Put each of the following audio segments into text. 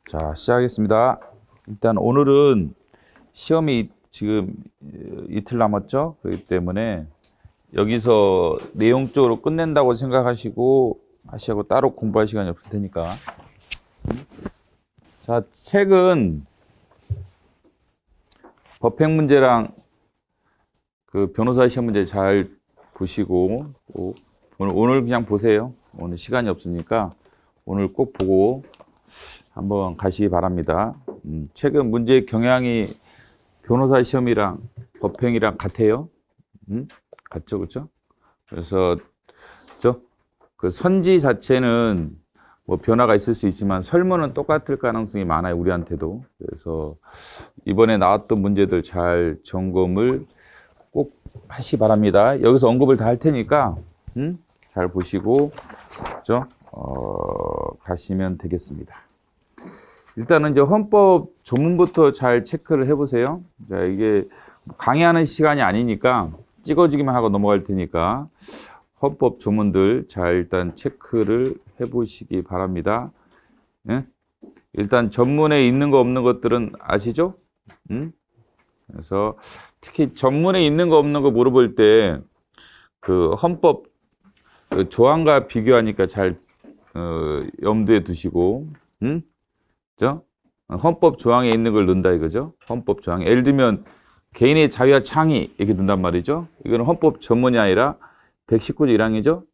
자, 시작하겠습니다. 일단 오늘은 시험이 지금 이틀 남았죠? 그렇기 때문에 여기서 내용적으로 끝낸다고 생각하시고 하시고 따로 공부할 시간이 없을 테니까. 자, 책은 법행 문제랑 그 변호사 시험 문제 잘 보시고 오늘 그냥 보세요. 오늘 시간이 없으니까 오늘 꼭 보고 한번 가시기 바랍니다. 책은 문제의 경향이 변호사 시험이랑 법행이랑 같아요. 같죠, 그렇죠? 그래서 그 선지 자체는 뭐 변화가 있을 수 있지만 설문은 똑같을 가능성이 많아요, 우리한테도. 그래서 이번에 나왔던 문제들 잘 점검을 꼭 하시기 바랍니다. 여기서 언급을 다 할 테니까 잘 보시고 가시면 되겠습니다. 일단은 이제 헌법 조문부터 잘 체크를 해보세요. 자, 이게 강의하는 시간이 아니니까 찍어주기만 하고 넘어갈 테니까 헌법 조문들 잘 일단 체크를 해보시기 바랍니다. 예? 일단 전문에 있는 거 없는 것들은 아시죠? 그래서 특히 전문에 있는 거 없는 거 물어볼 때 그 헌법 그 조항과 비교하니까 잘 염두에 두시고, 헌법 조항에 있는 걸 넣는다 이거죠. 헌법 조항. 예를 들면 개인의 자유와 창의 이렇게 넣는단 말이죠. 이거는 헌법 전문이 아니라 119조 1항이죠.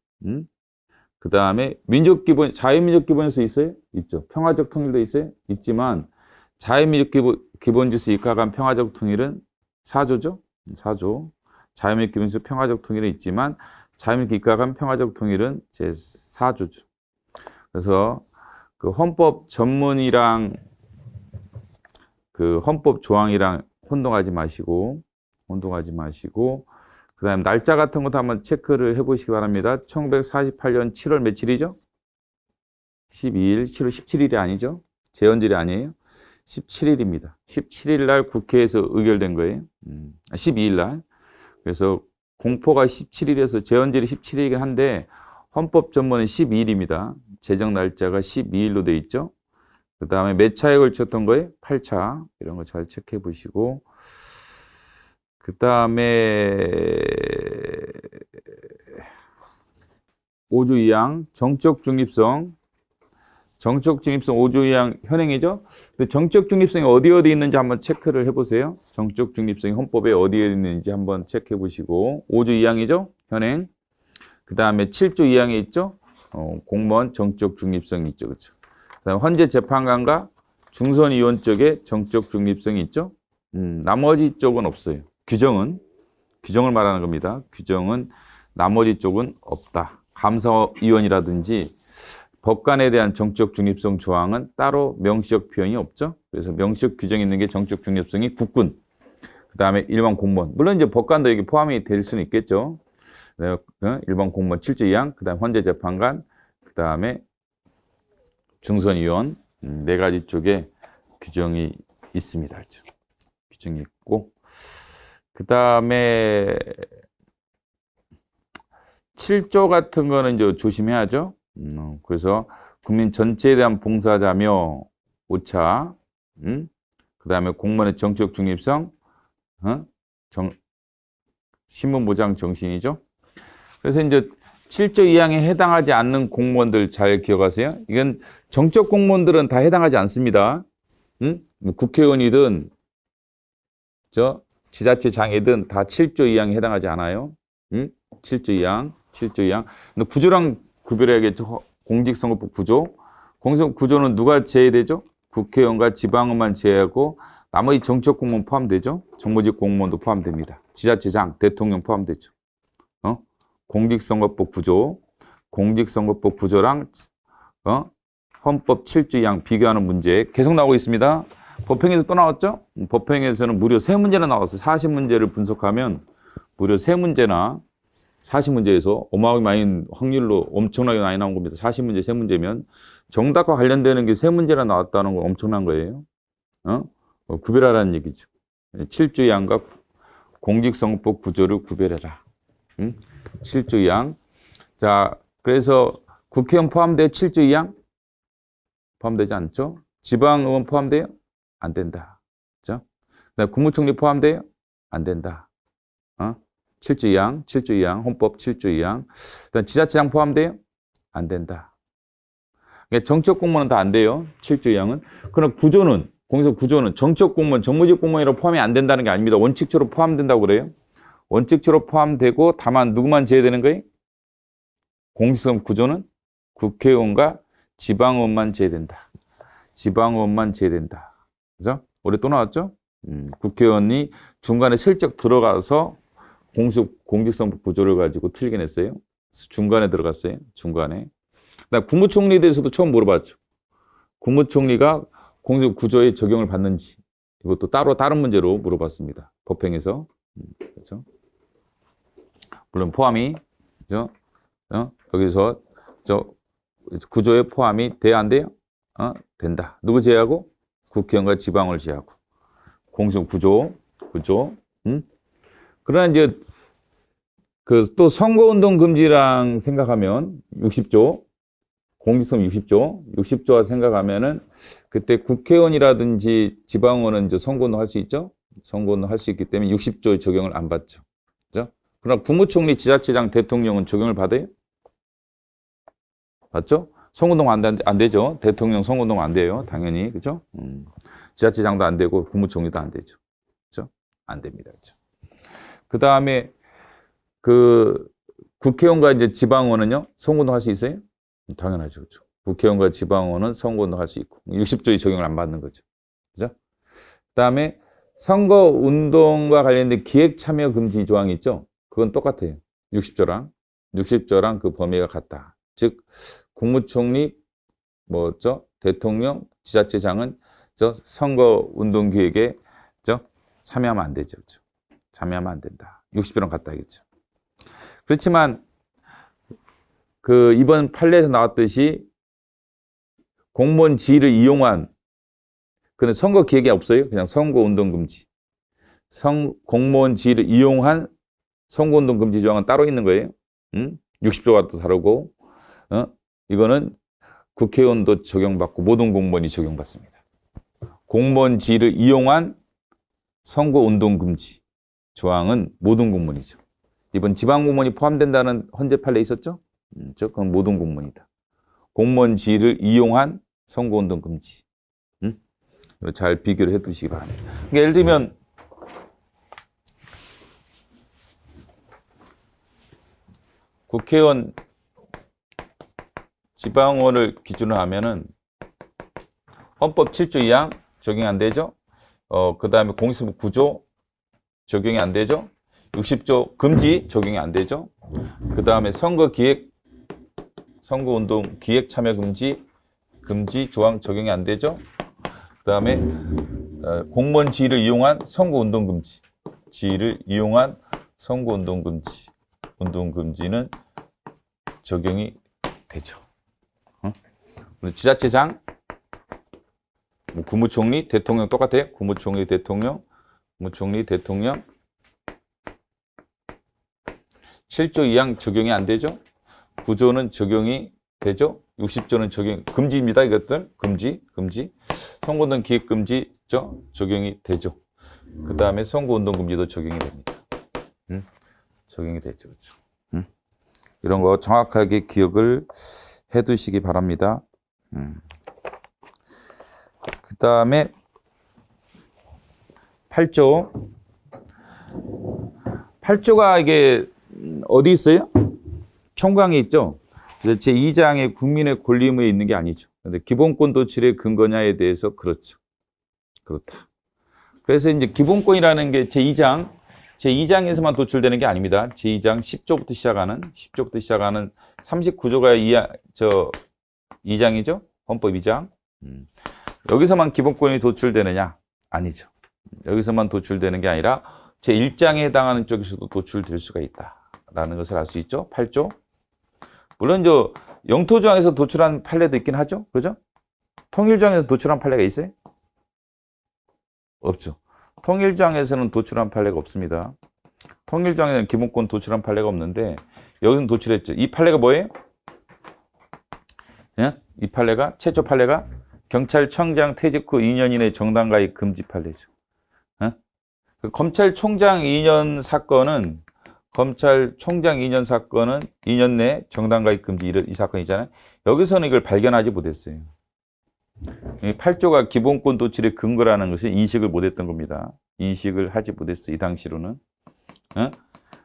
그 다음에 민족기본, 자유민족기본에서 있어요? 있죠. 평화적 통일도 있어요? 있지만 자유민족기본주의에서 입각한 평화적 통일은 4조죠. 4조. 자유민족기본에서 평화적 통일은 있지만 자유민족 입각한 평화적 통일은 제 4조죠. 그래서 그 헌법 전문이랑 그 헌법 조항이랑 혼동하지 마시고, 그 다음에 날짜 같은 것도 한번 체크를 해보시기 바랍니다. 1948년 7월 며칠이죠? 12일, 7월 17일이 아니죠? 제헌절이 아니에요? 17일입니다. 17일 날 국회에서 의결된 거예요. 12일 날. 그래서 공포가 17일에서 제헌절이 17일이긴 한데 헌법 전문은 12일입니다. 제정 날짜가 12일로 돼 있죠. 그 다음에 몇 차에 걸쳤던 거예요? 8차. 이런 거 잘 체크해 보시고. 그 다음에 5조 2항 정적 중립성. 정적 중립성 5조 2항 현행이죠. 정적 중립성이 어디 있는지 한번 체크를 해보세요. 정적 중립성이 헌법에 어디에 있는지 한번 체크해 보시고. 5조 2항이죠. 현행. 그 다음에 7조 2항에 있죠. 공무원 정적 중립성이 있죠. 그렇죠. 그다음 헌재 재판관과 중선위원 쪽에 정적 중립성이 있죠. 나머지 쪽은 없어요. 규정을 말하는 겁니다. 규정은 나머지 쪽은 없다. 감사위원이라든지 법관에 대한 정적 중립성 조항은 따로 명시적 표현이 없죠. 그래서 명시적 규정이 있는 게 정적 중립성이 국군, 그 다음에 일반 공무원. 물론 이제 법관도 여기 포함이 될 수는 있겠죠. 일반 공무원 7조 2항, 그 다음에 헌재 재판관, 그 다음에 중선위원 네 가지 쪽에 규정이 있습니다. 그렇죠? 규정이 있고 그 다음에 7조 같은 거는 이제 조심해야죠. 그래서 국민 전체에 대한 봉사자며 오차, 그 다음에 공무원의 정치적 중립성, 신분보장 정신이죠. 그래서 이제 7조 2항에 해당하지 않는 공무원들 잘 기억하세요. 이건 정적 공무원들은 다 해당하지 않습니다. 뭐 국회의원이든 지자체장이든 다 7조 2항에 해당하지 않아요. 7조 2항. 근데 구조랑 구별해야겠죠. 공직선거법 구조. 공직선거법 구조는 누가 제외되죠? 국회의원과 지방의원만 제외하고 나머지 정적 공무원 포함되죠. 정무직 공무원도 포함됩니다. 지자체장, 대통령 포함되죠. 공직선거법 구조랑 헌법 7조 2항 비교하는 문제 계속 나오고 있습니다. 법행에서 또 나왔죠? 법행에서는 무려 3문제나 나왔어요. 40문제를 분석하면 무려 3문제나 40문제에서 어마어마하게 많이 확률로 엄청나게 많이 나온 겁니다. 40문제 3문제면 정답과 관련되는 게 3문제나 나왔다는 건 엄청난 거예요. 구별하라는 얘기죠. 7조 2항과 공직선거법 구조를 구별해라. 7조 2항. 자, 그래서 국회의원 포함돼 7조 2항? 포함되지 않죠? 지방의원 포함돼요? 안 된다. 그죠? 그다음에 국무총리 포함돼요? 안 된다. 7조 2항, 헌법 7조 2항. 그다음 지자체장 포함돼요? 안 된다. 그러니까 정책 공무원은 다 안 돼요. 7조 2항은. 그럼 구조는, 공적 구조는 정책 공무원, 정무직 공무원이라고 포함이 안 된다는 게 아닙니다. 원칙적으로 포함된다고 그래요. 원칙적으로 포함되고 다만 누구만 제외되는 거예요? 공직선 구조는 국회의원과 지방의원만 제외된다. 지방의원만 제외된다. 그죠? 올해 또 나왔죠? 국회의원이 중간에 슬쩍 들어가서 공직선거 구조를 가지고 틀리게 냈어요. 중간에 들어갔어요. 중간에. 그다음 국무총리에 대해서도 처음 물어봤죠. 국무총리가 공직 구조에 적용을 받는지. 이것도 따로 다른 문제로 물어봤습니다. 법행에서. 그렇죠? 물론 포함이, 그죠? 여기서 구조에 포함이 돼야 안 돼요? 된다. 누구 제외하고? 국회의원과 지방을 제외하고. 공직 구조. 그러나 이제 또 선거운동 금지랑 생각하면 60조, 공직선 60조와 생각하면은 그때 국회의원이라든지 지방의원은 이제 선거운동 할 수 있죠? 선거운동 할 수 있기 때문에 60조 적용을 안 받죠. 그죠? 그러나 국무총리, 지자체장, 대통령은 적용을 받아요? 맞죠? 선거운동 안 되죠. 대통령 선거운동 안 돼요. 당연히. 그죠? 지자체장도 안 되고 국무총리도 안 되죠. 그죠? 안 됩니다. 그죠? 그 다음에 국회의원과 이제 지방의원은요, 선거운동 할 수 있어요? 당연하죠. 그죠? 국회의원과 지방의원은 선거운동 할 수 있고, 60조의 적용을 안 받는 거죠. 그죠? 그 다음에 선거운동과 관련된 기획참여 금지 조항이 있죠? 그건 똑같아요. 60조랑 그 범위가 같다. 즉, 국무총리, 대통령, 지자체장은 선거운동 기획에 참여하면 안 되죠. 그죠? 참여하면 안 된다. 60조랑 같다 하겠죠. 그렇지만 이번 판례에서 나왔듯이 공무원 지위를 이용한 그는 선거 기획이 없어요. 그냥 선거운동 금지. 공무원 지위를 이용한 선거운동 금지 조항은 따로 있는 거예요. 60조와 또 다르고 이거는 국회의원도 적용받고 모든 공무원이 적용받습니다. 공무원 지위를 이용한 선거운동 금지 조항은 모든 공무원이죠. 이번 지방공무원이 포함된다는 헌재 판례 있었죠? 그건 모든 공무원이다. 공무원 지위를 이용한 선거운동 금지. 잘 비교를 해 두시기 바랍니다. 그러니까 예를 들면 국회의원, 지방의원을 기준으로 하면은 헌법 7조 2항 적용 안 되죠? 그 다음에 공직선거 구조 적용이 안 되죠? 60조 금지 적용이 안 되죠? 그 다음에 선거운동 기획 참여 금지 조항 적용이 안 되죠? 그 다음에 공무원 지위를 이용한 선거운동 금지, 운동 금지는 적용이 되죠. 지자체장, 국무총리, 대통령 똑같아요. 국무총리, 대통령. 7조 2항 적용이 안 되죠. 구조는 적용이 되죠. 60조는 금지입니다. 이것들 금지. 선거운동 기획 금지죠. 적용이 되죠. 그 다음에 선거운동 금지도 적용이 됩니다. 적용이 되죠. 그렇죠. 이런 거 정확하게 기억을 해두시기 바랍니다. 그 다음에 8조가 이게 어디 있어요? 총강에 있죠. 그래서 제2장에 국민의 권리의무에 있는 게 아니죠. 근데 기본권 도출의 근거냐에 대해서 그렇다. 그래서 이제 기본권이라는 게 제2장에서만 도출되는 게 아닙니다. 제2장 10조부터 시작하는 39조가 2장이죠. 헌법 2장. 여기서만 기본권이 도출되느냐? 아니죠. 여기서만 도출되는 게 아니라 제1장에 해당하는 쪽에서도 도출될 수가 있다라는 것을 알 수 있죠. 8조. 물론 영토조항에서 도출한 판례도 있긴 하죠. 그죠? 통일조항에서 도출한 판례가 있어요? 없죠. 통일조항에서는 도출한 판례가 없습니다. 통일조항에서는 기본권 도출한 판례가 없는데 여기서는 도출했죠. 이 판례가 뭐예요? 예? 이 판례가 최초 판례가 경찰청장 퇴직 후 2년 이내 정당 가입 금지 판례죠. 어? 그 검찰총장 2년 사건은 2년 내 정당 가입 금지 이 사건이잖아요. 여기서는 이걸 발견하지 못했어요. 8조가 기본권 도출의 근거라는 것을 인식을 못했던 겁니다. 인식을 하지 못했어요. 이 당시로는. 어?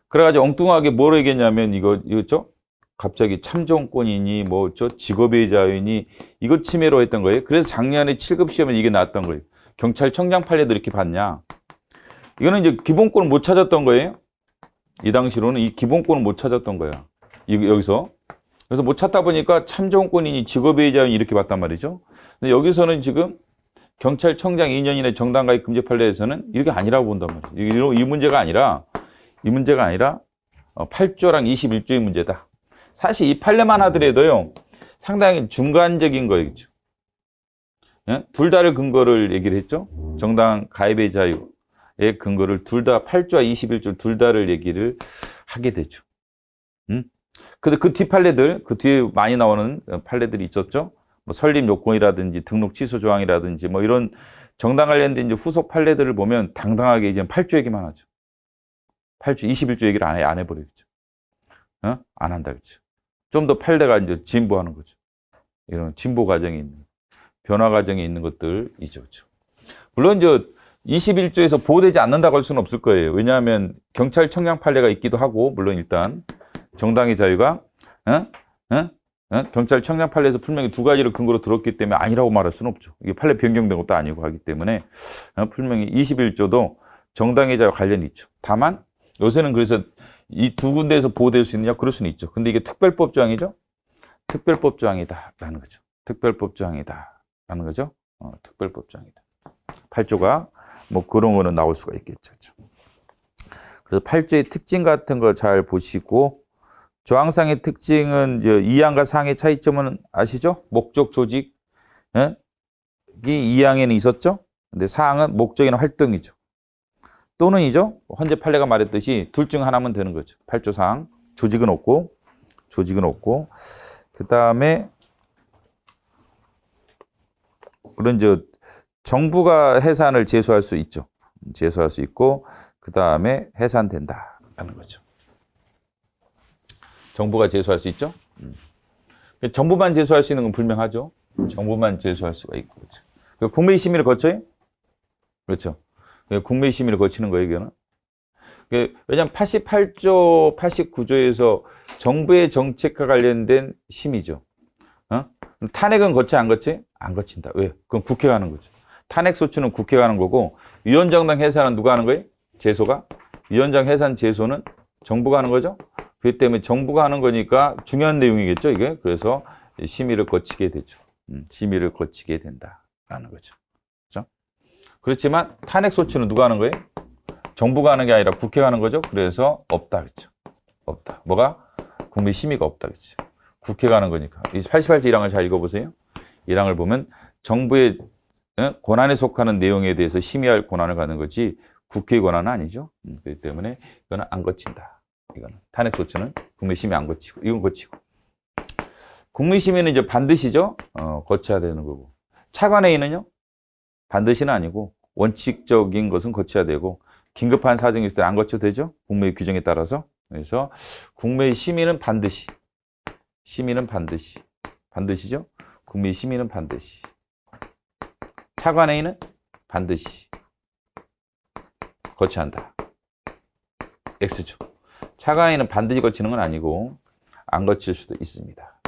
그래가지고 엉뚱하게 뭐로 얘기했냐면 이거죠? 갑자기 참정권이니 직업의 자유니 이거 침해로 했던 거예요. 그래서 작년에 7급 시험에 이게 나왔던 거예요. 경찰청장 판례도 이렇게 봤냐? 이거는 이제 기본권을 못 찾았던 거예요. 이 당시로는 이 기본권을 못 찾았던 거야. 여기서. 그래서 못 찾다 보니까 참정권이니 직업의 자유니 이렇게 봤단 말이죠. 근데 여기서는 지금 경찰청장 2년 이내 정당 가입 금지 판례에서는 이렇게 아니라고 본단 말이에요. 이 문제가 아니라 8조랑 21조의 문제다. 사실 이 판례만 하더라도요, 상당히 중간적인 거겠죠. 예? 둘 다를 근거를 얘기를 했죠. 정당 가입의 자유의 근거를 둘 다 8조와 21조 둘 다를 얘기를 하게 되죠. 근데 그 뒤 판례들, 그 뒤에 많이 나오는 판례들이 있었죠. 뭐 설립 요건이라든지 등록 취소 조항이라든지 뭐 이런 정당 관련된 이제 후속 판례들을 보면 당당하게 이제 8조 얘기만 하죠. 8조, 21조 얘기를 안 해버리겠죠. 안 한다, 그죠. 좀 더 판례가 이제 진보하는 거죠. 이런 진보 과정이 있는, 변화 과정이 있는 것들이죠, 그죠. 물론, 21조에서 보호되지 않는다고 할 수는 없을 거예요. 왜냐하면 경찰청장 판례가 있기도 하고, 물론 일단 정당의 자유가, 경찰청장 판례에서 분명히 두 가지를 근거로 들었기 때문에 아니라고 말할 수는 없죠. 이게 판례 변경된 것도 아니고 하기 때문에, 분명히 21조도 정당의 자유와 관련이 있죠. 다만, 요새는 그래서 이 두 군데에서 보호될 수 있느냐? 그럴 수는 있죠. 근데 이게 특별법 조항이죠? 특별법 조항이다라는 거죠. 특별법 조항이다라는 거죠. 특별법 조항이다. 8조가 뭐 그런 거는 나올 수가 있겠죠. 그래서 8조의 특징 같은 걸 잘 보시고, 조항상의 특징은 2항과 상의 차이점은 아시죠? 목적, 조직. 이 2항에는 있었죠? 근데 4항은 목적이나 활동이죠. 또는이죠. 헌재 판례가 말했듯이 둘 중 하나면 되는 거죠. 8조 사항. 조직은 없고. 그 다음에, 그런 정부가 해산을 제소할 수 있죠. 제소할 수 있고, 그 다음에 해산된다라는 거죠. 정부가 제소할 수 있죠. 정부만 제소할 수 있는 건 분명하죠. 정부만 제소할 수가 있고, 그렇죠. 국민의 심의를 거쳐요? 그렇죠. 국민의 심의를 거치는 거예요, 이거는. 왜냐하면 88조, 89조에서 정부의 정책과 관련된 심의죠. 탄핵은 거치, 안 거치? 안 거친다. 왜? 그건 국회가 하는 거죠. 탄핵 소추는 국회가 하는 거고, 위원장당 해산은 누가 하는 거예요? 제소가? 위원장 해산 제소는 정부가 하는 거죠. 그렇기 때문에 정부가 하는 거니까 중요한 내용이겠죠, 이게. 그래서 심의를 거치게 되죠. 심의를 거치게 된다라는 거죠. 그렇죠? 그렇지만 탄핵 소추는 누가 하는 거예요? 정부가 하는 게 아니라 국회가 하는 거죠. 그래서 없다, 그렇죠. 없다. 뭐가? 국민 심의가 없다, 그렇죠. 국회가 하는 거니까. 이 88조 1항을 잘 읽어보세요. 1항을 보면 정부의 권한에 속하는 내용에 대해서 심의할 권한을 갖는 거지 국회의 권한은 아니죠. 그렇기 때문에 이거는 안 거친다. 이거는 탄핵 소추는 국민 심의 안 거치고, 이건 거치고. 국민 심의는 이제 반드시죠. 거쳐야 되는 거고. 차관회의는요? 반드시는 아니고 원칙적인 것은 거쳐야 되고, 긴급한 사정이 있을 때 안 거쳐도 되죠. 국무회의 규정에 따라서. 그래서 국무회의 심의는 반드시. 반드시죠. 국무회의 심의는 반드시. 차관회의는 반드시 거쳐야 한다. X죠. 차관회의는 반드시 거치는 건 아니고 안 거칠 수도 있습니다.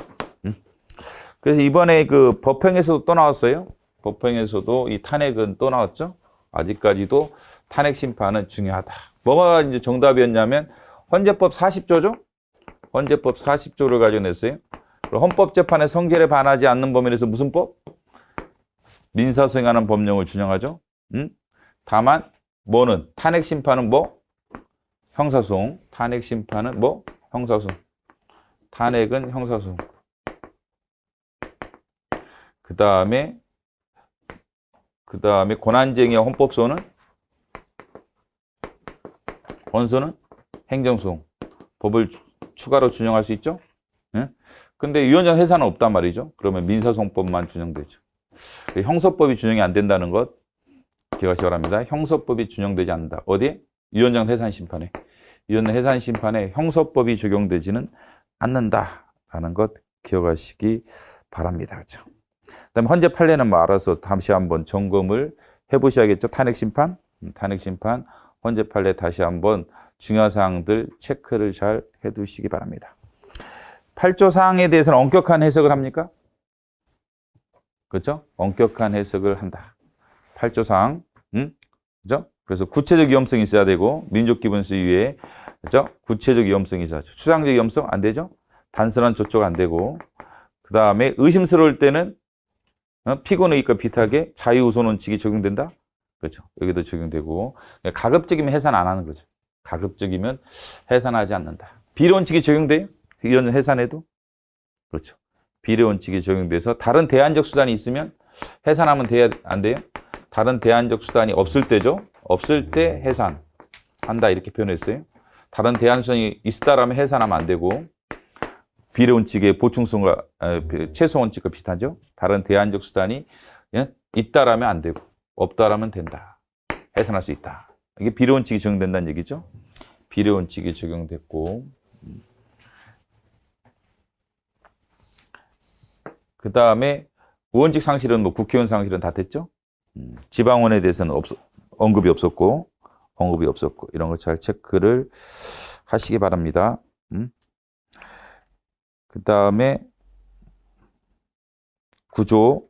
그래서 이번에 그 법행에서도 또 나왔어요. 법행에서도 이 탄핵은 또 나왔죠. 아직까지도 탄핵 심판은 중요하다. 뭐가 이제 정답이었냐면 헌재법 40조죠. 헌재법 40조를 가지고 냈어요. 헌법재판의 성질에 반하지 않는 범위에서 무슨 법? 민사소행하는 법령을 준용하죠. 다만 뭐는 탄핵 심판은 뭐? 형사소송. 탄핵 심판은 뭐? 형사소송. 탄핵은 형사소송. 그 다음에 권한쟁의와 헌법소는 원소는 행정소송. 법을 추가로 준용할 수 있죠. 근데 위원장 해산은 없단 말이죠. 그러면 민사소송법만 준용되죠. 형사법이 준용이 안 된다는 것 기억하시기 바랍니다. 형사법이 준용되지 않는다. 어디에? 유언장 해산심판에. 유언장 해산심판에 형사법이 적용되지는 않는다라는 것 기억하시기 바랍니다. 그렇죠? 그다음에 헌재 판례는 뭐 알아서 다시 한번 점검을 해보셔야겠죠. 탄핵심판, 탄핵심판, 헌재 판례 다시 한번 중요한 사항들 체크를 잘 해두시기 바랍니다. 8조 사항에 대해서는 엄격한 해석을 합니까? 그렇죠? 엄격한 해석을 한다. 8조 사항, 그렇죠? 그래서 구체적 위험성이 있어야 되고 민족기본수위 위에 그렇죠? 구체적 위험성이 있어야 되죠. 추상적 위험성 안 되죠? 단순한 조처가 안 되고 그 다음에 의심스러울 때는 피고의익과 비슷하게 자유우선 원칙이 적용된다. 그렇죠? 여기도 적용되고 가급적이면 해산 안 하는 거죠. 가급적이면 해산하지 않는다. 비례 원칙이 적용돼요? 이런 해산에도 그렇죠. 비례 원칙이 적용돼서 다른 대안적 수단이 있으면 해산하면 안 돼요? 다른 대안적 수단이 없을 때죠. 없을 때 해산한다 이렇게 표현했어요. 다른 대안 수단이 있다라면 해산하면 안 되고 비례 원칙의 보충성과 최소 원칙과 비슷하죠. 다른 대안적 수단이 있다라면 안 되고 없다라면 된다. 해산할 수 있다. 이게 비례 원칙이 적용된다는 얘기죠. 비례 원칙이 적용됐고 그 다음에 의원직 상실은 뭐 국회의원 상실은 다 됐죠. 지방원에 대해서는 언급이 없었고 이런 거 잘 체크를 하시기 바랍니다. 그 다음에 구조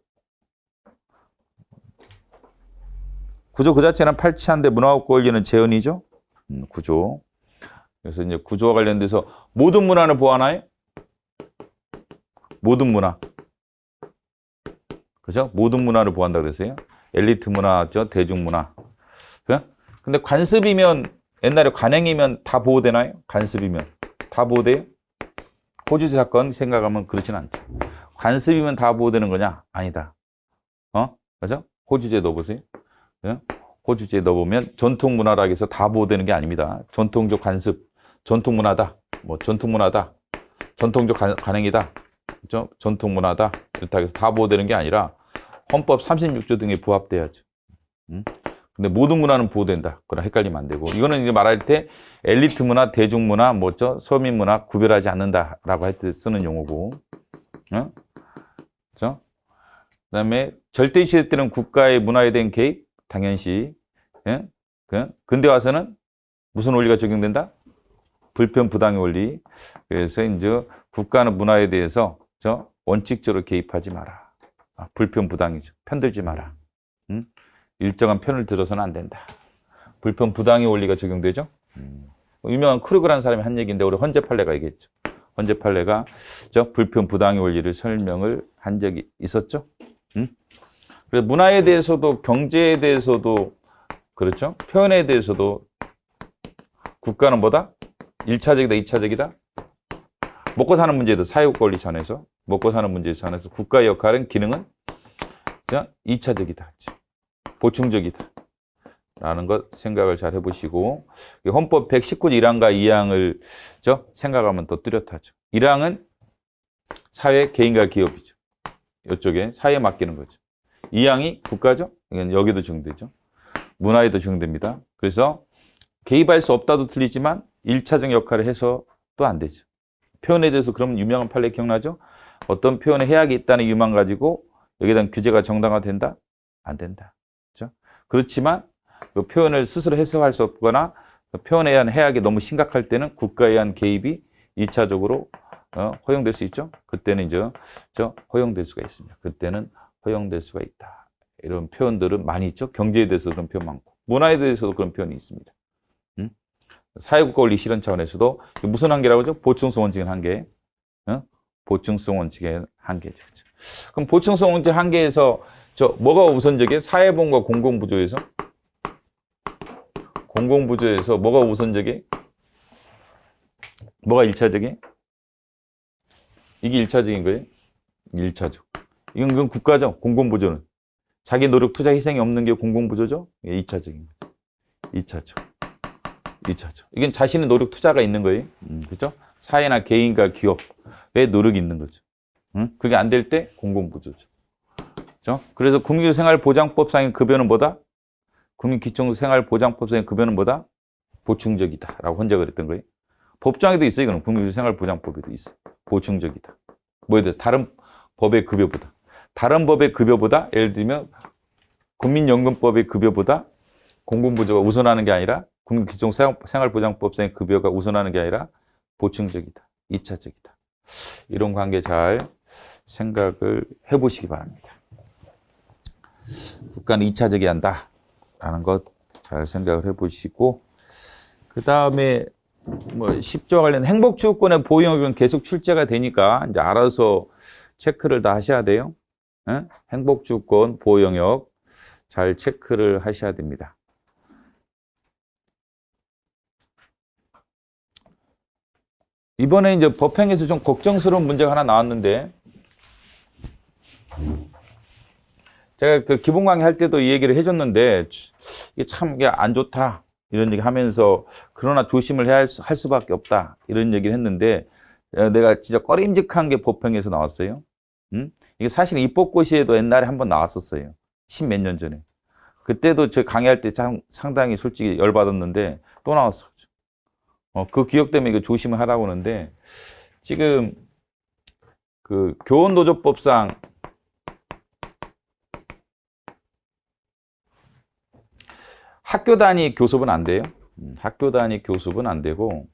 그 자체는 팔치한데 문화업 권리는 재현이죠. 구조. 그래서 이제 구조와 관련돼서 모든 문화를 보완하나요? 모든 문화. 그죠? 모든 문화를 보완한다고 그랬어요. 엘리트 문화죠. 대중문화. 근데 관습이면 옛날에 관행이면 다 보호되나요? 관습이면 다 보호돼요? 호주제 사건 생각하면 그렇진 않죠. 관습이면 다 보호되는 거냐? 아니다. 그죠? 호주제 넣어보세요. 호주제 넣어보면 전통문화라 해서 다 보호되는 게 아닙니다. 전통적 관습, 전통문화다. 뭐 전통문화다. 전통적 관행이다. 그죠? 전통문화다. 이렇다 해서 다 보호되는 게 아니라 헌법 36조 등에 부합돼야죠. 근데 모든 문화는 보호된다. 그러나 헷갈리면 안 되고. 이거는 이제 말할 때 엘리트 문화, 대중문화, 서민 문화 구별하지 않는다라고 할 때 쓰는 용어고. 그죠? 그 다음에 절대시대 때는 국가의 문화에 대한 개입, 당연시. 근데 와서는 무슨 원리가 적용된다? 불편 부당의 원리. 그래서 이제 국가는 문화에 대해서 원칙적으로 개입하지 마라. 불편 부당이죠. 편들지 마라. 일정한 편을 들어서는 안 된다. 불편 부당의 원리가 적용되죠. 유명한 크루그라는 사람이 한 얘기인데 우리 헌재 판례가 얘기했죠. 헌재 판례가 불편 부당의 원리를 설명을 한 적이 있었죠. 그래서 문화에 대해서도 경제에 대해서도 그렇죠. 표현에 대해서도 국가는 뭐다? 1차적이다, 2차적이다. 먹고 사는 문제도 사회적 권리 전에서 먹고 사는 문제에 관해서 국가의 역할은 기능은 2차적이다. 보충적이다. 라는 것 생각을 잘 해보시고 헌법 119조 1항과 2항을 생각하면 더 뚜렷하죠. 1항은 사회, 개인과 기업이죠. 이쪽에 사회에 맡기는 거죠. 2항이 국가죠. 여기도 적용되죠. 문화에도 적용됩니다. 그래서 개입할 수 없다도 틀리지만 1차적 역할을 해서 또 안 되죠. 표현에 대해서 그럼 유명한 판례 기억나죠? 어떤 표현에 해악이 있다는 이유만 가지고 여기에 대한 규제가 정당화된다? 안 된다. 그렇죠? 그렇지만 그 표현을 스스로 해석할 수 없거나 표현에 대한 해악이 너무 심각할 때는 국가에 의한 개입이 2차적으로 허용될 수 있죠. 그때는 이제 허용될 수가 있습니다. 그때는 허용될 수가 있다. 이런 표현들은 많이 있죠. 경제에 대해서 그런 표현 많고 문화에 대해서도 그런 표현이 있습니다. 사회국가 원리 실현 차원에서도 무슨 한계라고 하죠? 보충성 원칙의 한계. 보충성 원칙의 한계죠. 그렇죠? 그럼 보충성 원칙 한계에서 뭐가 우선적이에요? 사회보험과 공공부조에서? 공공부조에서 뭐가 우선적이에요? 뭐가 1차적이에요? 이게 1차적인 거예요? 1차적. 이건 국가죠. 공공부조는. 자기 노력, 투자, 희생이 없는 게 공공부조죠? 이게 2차적인 거죠. 2차적. 2차적. 이건 자신의 노력, 투자가 있는 거예요. 그죠? 사회나 개인과 기업의 노력이 있는 거죠. 그게 안 될 때 공공부조죠. 그렇죠? 그래서 국민생활보장법상의 급여는 뭐다? 국민기초생활보장법상의 급여는 뭐다? 보충적이다라고 혼자 그랬던 거예요. 법조항에도 있어요. 이거는 국민생활보장법에도 있어요. 보충적이다. 뭐에 대해서 다른 법의 급여보다. 다른 법의 급여보다 예를 들면 국민연금법의 급여보다 공공부조가 우선하는 게 아니라 국민기초생활보장법상의 급여가 우선하는 게 아니라 보충적이다. 2차적이다. 이런 관계 잘 생각을 해보시기 바랍니다. 국가는 2차적이 한다라는 것 잘 생각을 해보시고 그 다음에 뭐 10조와 관련 행복추구권의 보유형은 계속 출제가 되니까 이제 알아서 체크를 다 하셔야 돼요. 예? 행복추구권 보유 영역 잘 체크를 하셔야 됩니다. 이번에 이제 법행에서 좀 걱정스러운 문제가 하나 나왔는데 제가 그 기본 강의 할 때도 이 얘기를 해줬는데 이게 참 이게 안 좋다 이런 얘기 하면서 그러나 조심을 해야 할 수밖에 없다 이런 얘기를 했는데 내가 진짜 꺼림직한 게 법행에서 나왔어요. 이게 사실 입법고시에도 옛날에 한번 나왔었어요. 10몇 년 전에. 그때도 저 강의할 때 상당히 솔직히 열받았는데 또 나왔어. 그 기억 때문에 이거 조심을 하라고 하는데 지금 그 교원노조법상 학교 단위 교습은 안 돼요. 학교 단위 교습은 안 되고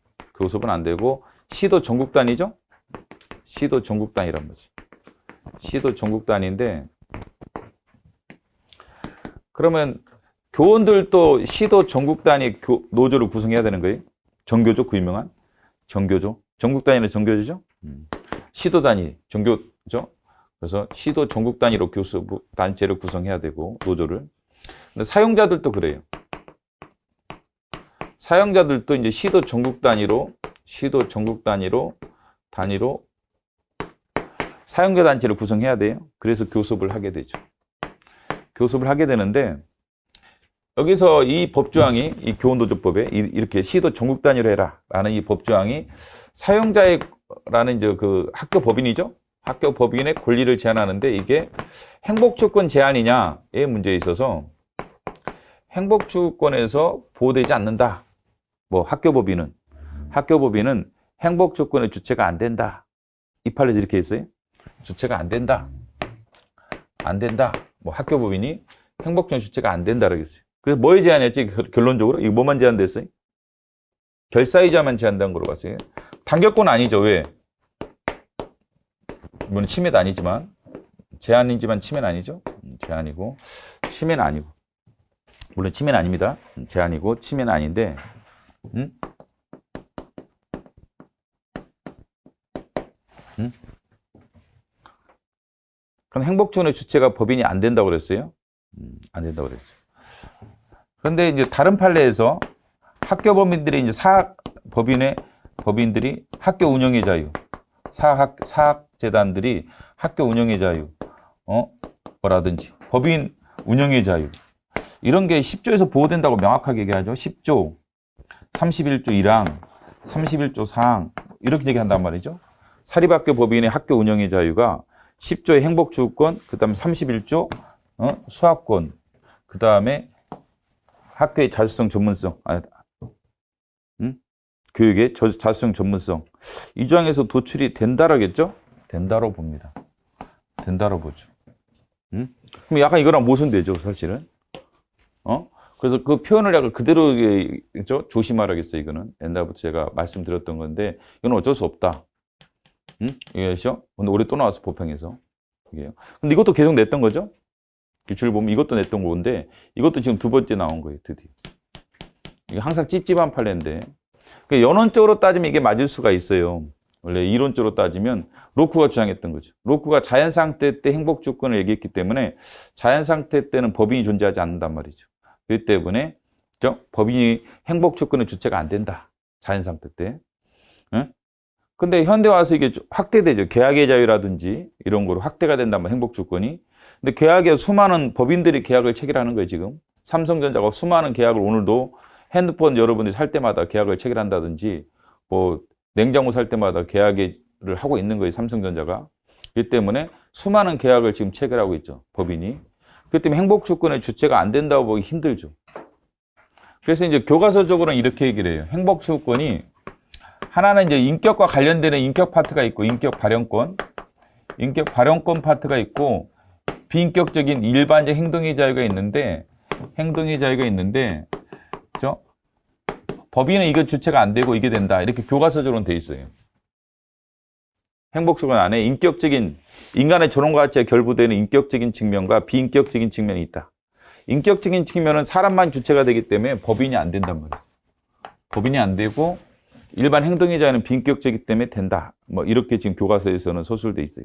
시도 전국 단위죠. 시도 전국 단위란 거지. 시도 전국 단위인데 그러면 교원들도 시도 전국 단위 노조를 구성해야 되는 거예요. 정교조 그 유명한 정교조. 전국 단위는 정교조죠. 시도 단위 정교조. 그래서 시도 전국 단위로 교수 단체를 구성해야 되고 노조를. 근데 사용자들도 그래요. 사용자들도 이제 시도 전국 단위로 사용자 단체를 구성해야 돼요. 그래서 교습을 하게 되죠. 교습을 하게 되는데 여기서 이 법조항이 이 교원노조법에 이렇게 시도 전국 단위로 해라 라는 이 법조항이 사용자라는 이제 그 학교 법인이죠. 학교 법인의 권리를 제한하는데 이게 행복추구권 제한이냐의 문제에 있어서 행복추구권에서 보호되지 않는다. 뭐 학교 법인은 행복추구권의 주체가 안 된다. 이 판례에서 이렇게 했어요. 주체가 안 된다. 뭐 학교 법인이 행복추구권 주체가 안 된다라고 했어요. 그래서 뭐에 제한했지? 결론적으로 이거 뭐만 제한됐어요? 결사이자만 제한된 거로 봤어요. 단결권 아니죠. 왜? 물론 침해도 아니지만 제한이지만 침해는 아니죠. 제한이고 침해는 아니고 물론 침해는 아닙니다. 제한이고 침해는 아닌데 그럼 행복추구권의 주체가 법인이 안 된다고 그랬어요? 안 된다고 그랬죠. 그런데 이제 다른 판례에서 학교 법인들이 이제 법인들이 학교 운영의 자유, 사학재단들이 학교 운영의 자유, 뭐라든지 법인 운영의 자유 이런 게 10조에서 보호된다고 명확하게 얘기하죠. 10조, 31조 1항, 31조 4항 이렇게 얘기한단 말이죠. 사립학교 법인의 학교 운영의 자유가 10조의 행복추구권, 그 다음에 31조 수학권, 그 다음에 학교의 자주성 전문성, 교육의 자주성 전문성 이 조항에서 도출이 된다라겠죠? 된다로 봅니다. 된다로 보죠. 그럼 약간 이거랑 모순되죠, 사실은. 그래서 그 표현을 약간 그대로 조심하라겠어요. 이거는 옛날부터 제가 말씀드렸던 건데 이건 어쩔 수 없다. 이해하시죠? 근데 올해 또 나와서 법행에서 이게요. 근데 이것도 계속 냈던 거죠? 규칙을 보면 이것도 냈던 건데 이것도 지금 두 번째 나온 거예요, 드디어. 이게 항상 찝찝한 판례인데 연원적으로 따지면 이게 맞을 수가 있어요. 원래 이론적으로 따지면 로크가 주장했던 거죠. 로크가 자연상태 때 행복주권을 얘기했기 때문에 자연상태 때는 법인이 존재하지 않는단 말이죠. 그렇기 때문에 법인이 행복주권의 주체가 안 된다. 자연상태 때. 근데 현대 와서 이게 확대되죠. 계약의 자유라든지 이런 거로 확대가 된단 말이에요. 행복주권이. 근데 계약에 수많은 법인들이 계약을 체결하는 거예요, 지금. 삼성전자가 수많은 계약을 오늘도 핸드폰 여러분들이 살 때마다 계약을 체결한다든지 뭐 냉장고 살 때마다 계약을 하고 있는 거예요, 삼성전자가. 그렇기 때문에 수많은 계약을 지금 체결하고 있죠. 법인이. 그렇기 때문에 행복주권의 주체가 안 된다고 보기 힘들죠. 그래서 이제 교과서적으로는 이렇게 얘기를 해요. 행복주권이 하나는 이제 인격과 관련되는 인격 파트가 있고 인격 발현권 파트가 있고 비인격적인 일반적 행동의 자유가 있는데 그죠? 법인은 이거 주체가 안 되고 이게 된다. 이렇게 교과서적으로는 돼 있어요. 행복주권 안에 인격적인 인간의 존엄과 가치에 결부되는 인격적인 측면과 비인격적인 측면이 있다. 인격적인 측면은 사람만 주체가 되기 때문에 법인이 안 된단 말이에요. 법인이 안 되고 일반 행동의 자유는 비인격적이기 때문에 된다. 뭐 이렇게 지금 교과서에서는 서술돼 있어요.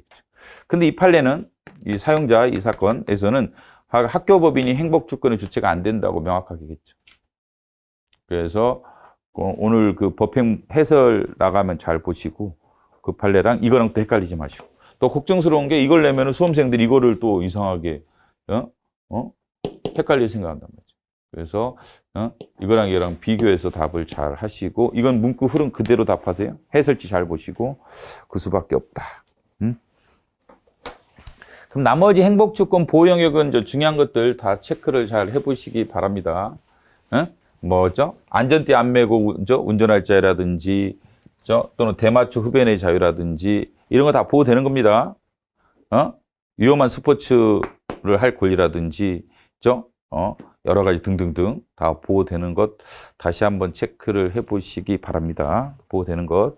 근데 이 판례는 이 사용자 이 사건에서는 학교 법인이 행복주권의 주체가 안 된다고 명확하게겠죠. 그래서 오늘 그 법행 해설 나가면 잘 보시고 그 판례랑 이거랑 또 헷갈리지 마시고 또 걱정스러운 게 이걸 내면은 수험생들이 이거를 또 이상하게 헷갈릴 생각한단 말이죠. 그래서 이거랑 이거랑 비교해서 답을 잘 하시고 이건 문구 흐름 그대로 답하세요. 해설지 잘 보시고 그 수밖에 없다. 그럼 나머지 행복주권 보호 영역은 중요한 것들 다 체크를 잘 해보시기 바랍니다. 뭐죠? 안전띠 안 매고 운전할 자유라든지 또는 대마초 흡연의 자유라든지 이런 거 다 보호되는 겁니다. 위험한 스포츠를 할 권리라든지 여러 가지 등등등 다 보호되는 것 다시 한번 체크를 해보시기 바랍니다. 보호되는 것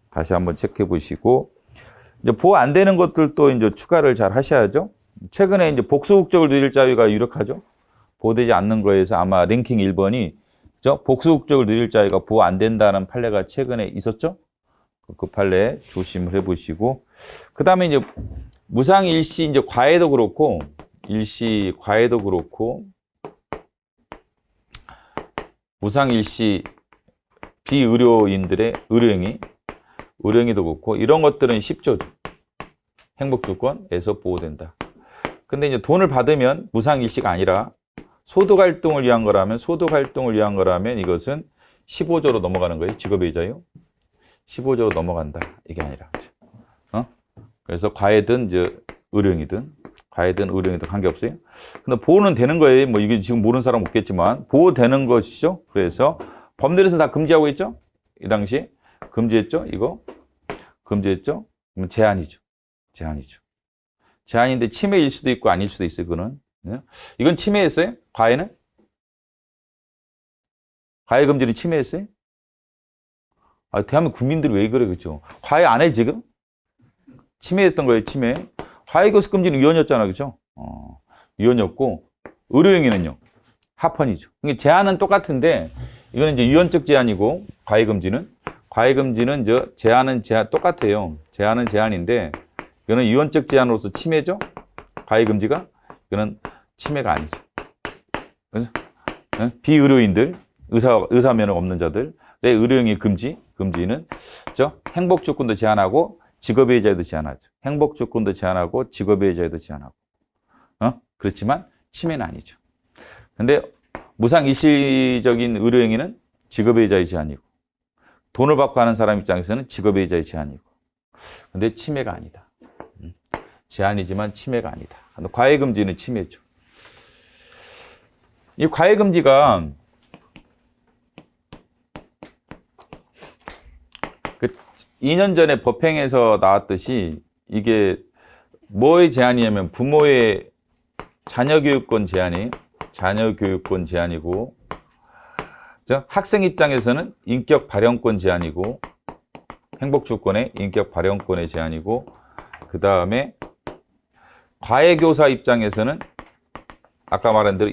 다시 한번 체크해 보시고 이제 보호 안 되는 것들도 이제 추가를 잘 하셔야죠. 최근에 이제 복수국적을 누릴 자유가 유력하죠. 보호되지 않는 거에서 아마 랭킹 1번이 복수국적을 누릴 자유가 보호 안 된다는 판례가 최근에 있었죠. 그 판례 조심을 해보시고 그 다음에 이제 무상 일시 이제 과외도 그렇고 일시 과외도 그렇고 무상 일시 비의료인들의 의료행위도 그렇고 이런 것들은 쉽죠. 행복주권에서 보호된다. 근데 이제 돈을 받으면 무상 일시가 아니라 소득 활동을 위한 거라면 이것은 15조로 넘어가는 거예요. 직업의 자유. 15조로 넘어간다. 이게 아니라. 그래서 과외든 이제 의료행위든 관계없어요. 근데 보호는 되는 거예요. 뭐 이게 지금 모르는 사람 없겠지만 보호되는 것이죠. 그래서 법률에서 다 금지하고 있죠. 이 당시 금지했죠. 이거 금지했죠. 그러면 제한이죠. 제한인데 침해일 수도 있고 아닐 수도 있어요. 이건 침해했어요? 과외는? 과외 금지는 침해했어요? 대한민국 국민들이 왜 그래, 그죠? 과외 안 해, 지금? 침해했던 거예요, 침해. 과외 교습 금지는 위헌이었잖아, 그죠? 위헌이었고, 의료행위는요? 합헌이죠. 그러니까 제한은 똑같은데, 이거는 이제 위헌적 제한이고, 과외 금지는 제한은 똑같아요. 제한은 제한인데, 이거는 위헌적 제한으로서 침해죠? 과외 금지가? 이거는 침해가 아니죠. 그래서 비의료인들, 의사 면허 없는 자들, 내 의료행위 금지는 행복주권도 제한하고 직업의 자유도 제한하죠. 행복주권도 제한하고 직업의 자유도 제한하고. 그렇지만 침해는 아니죠. 근데 무상 일시적인 의료행위는 직업의 자유 제한이고 돈을 받고 하는 사람 입장에서는 직업의 자유 제한이고. 근데 침해가 아니다. 제한이지만 침해가 아니다. 과외 금지는 침해죠. 이 과외 금지가 2년 전에 법행에서 나왔듯이 이게 뭐의 제한이냐면 부모의 자녀교육권 제한이고 학생 입장에서는 인격 발현권 제한이고 행복주권의 인격 발현권의 제한이고 그 다음에 과외교사 입장에서는 아까 말한 대로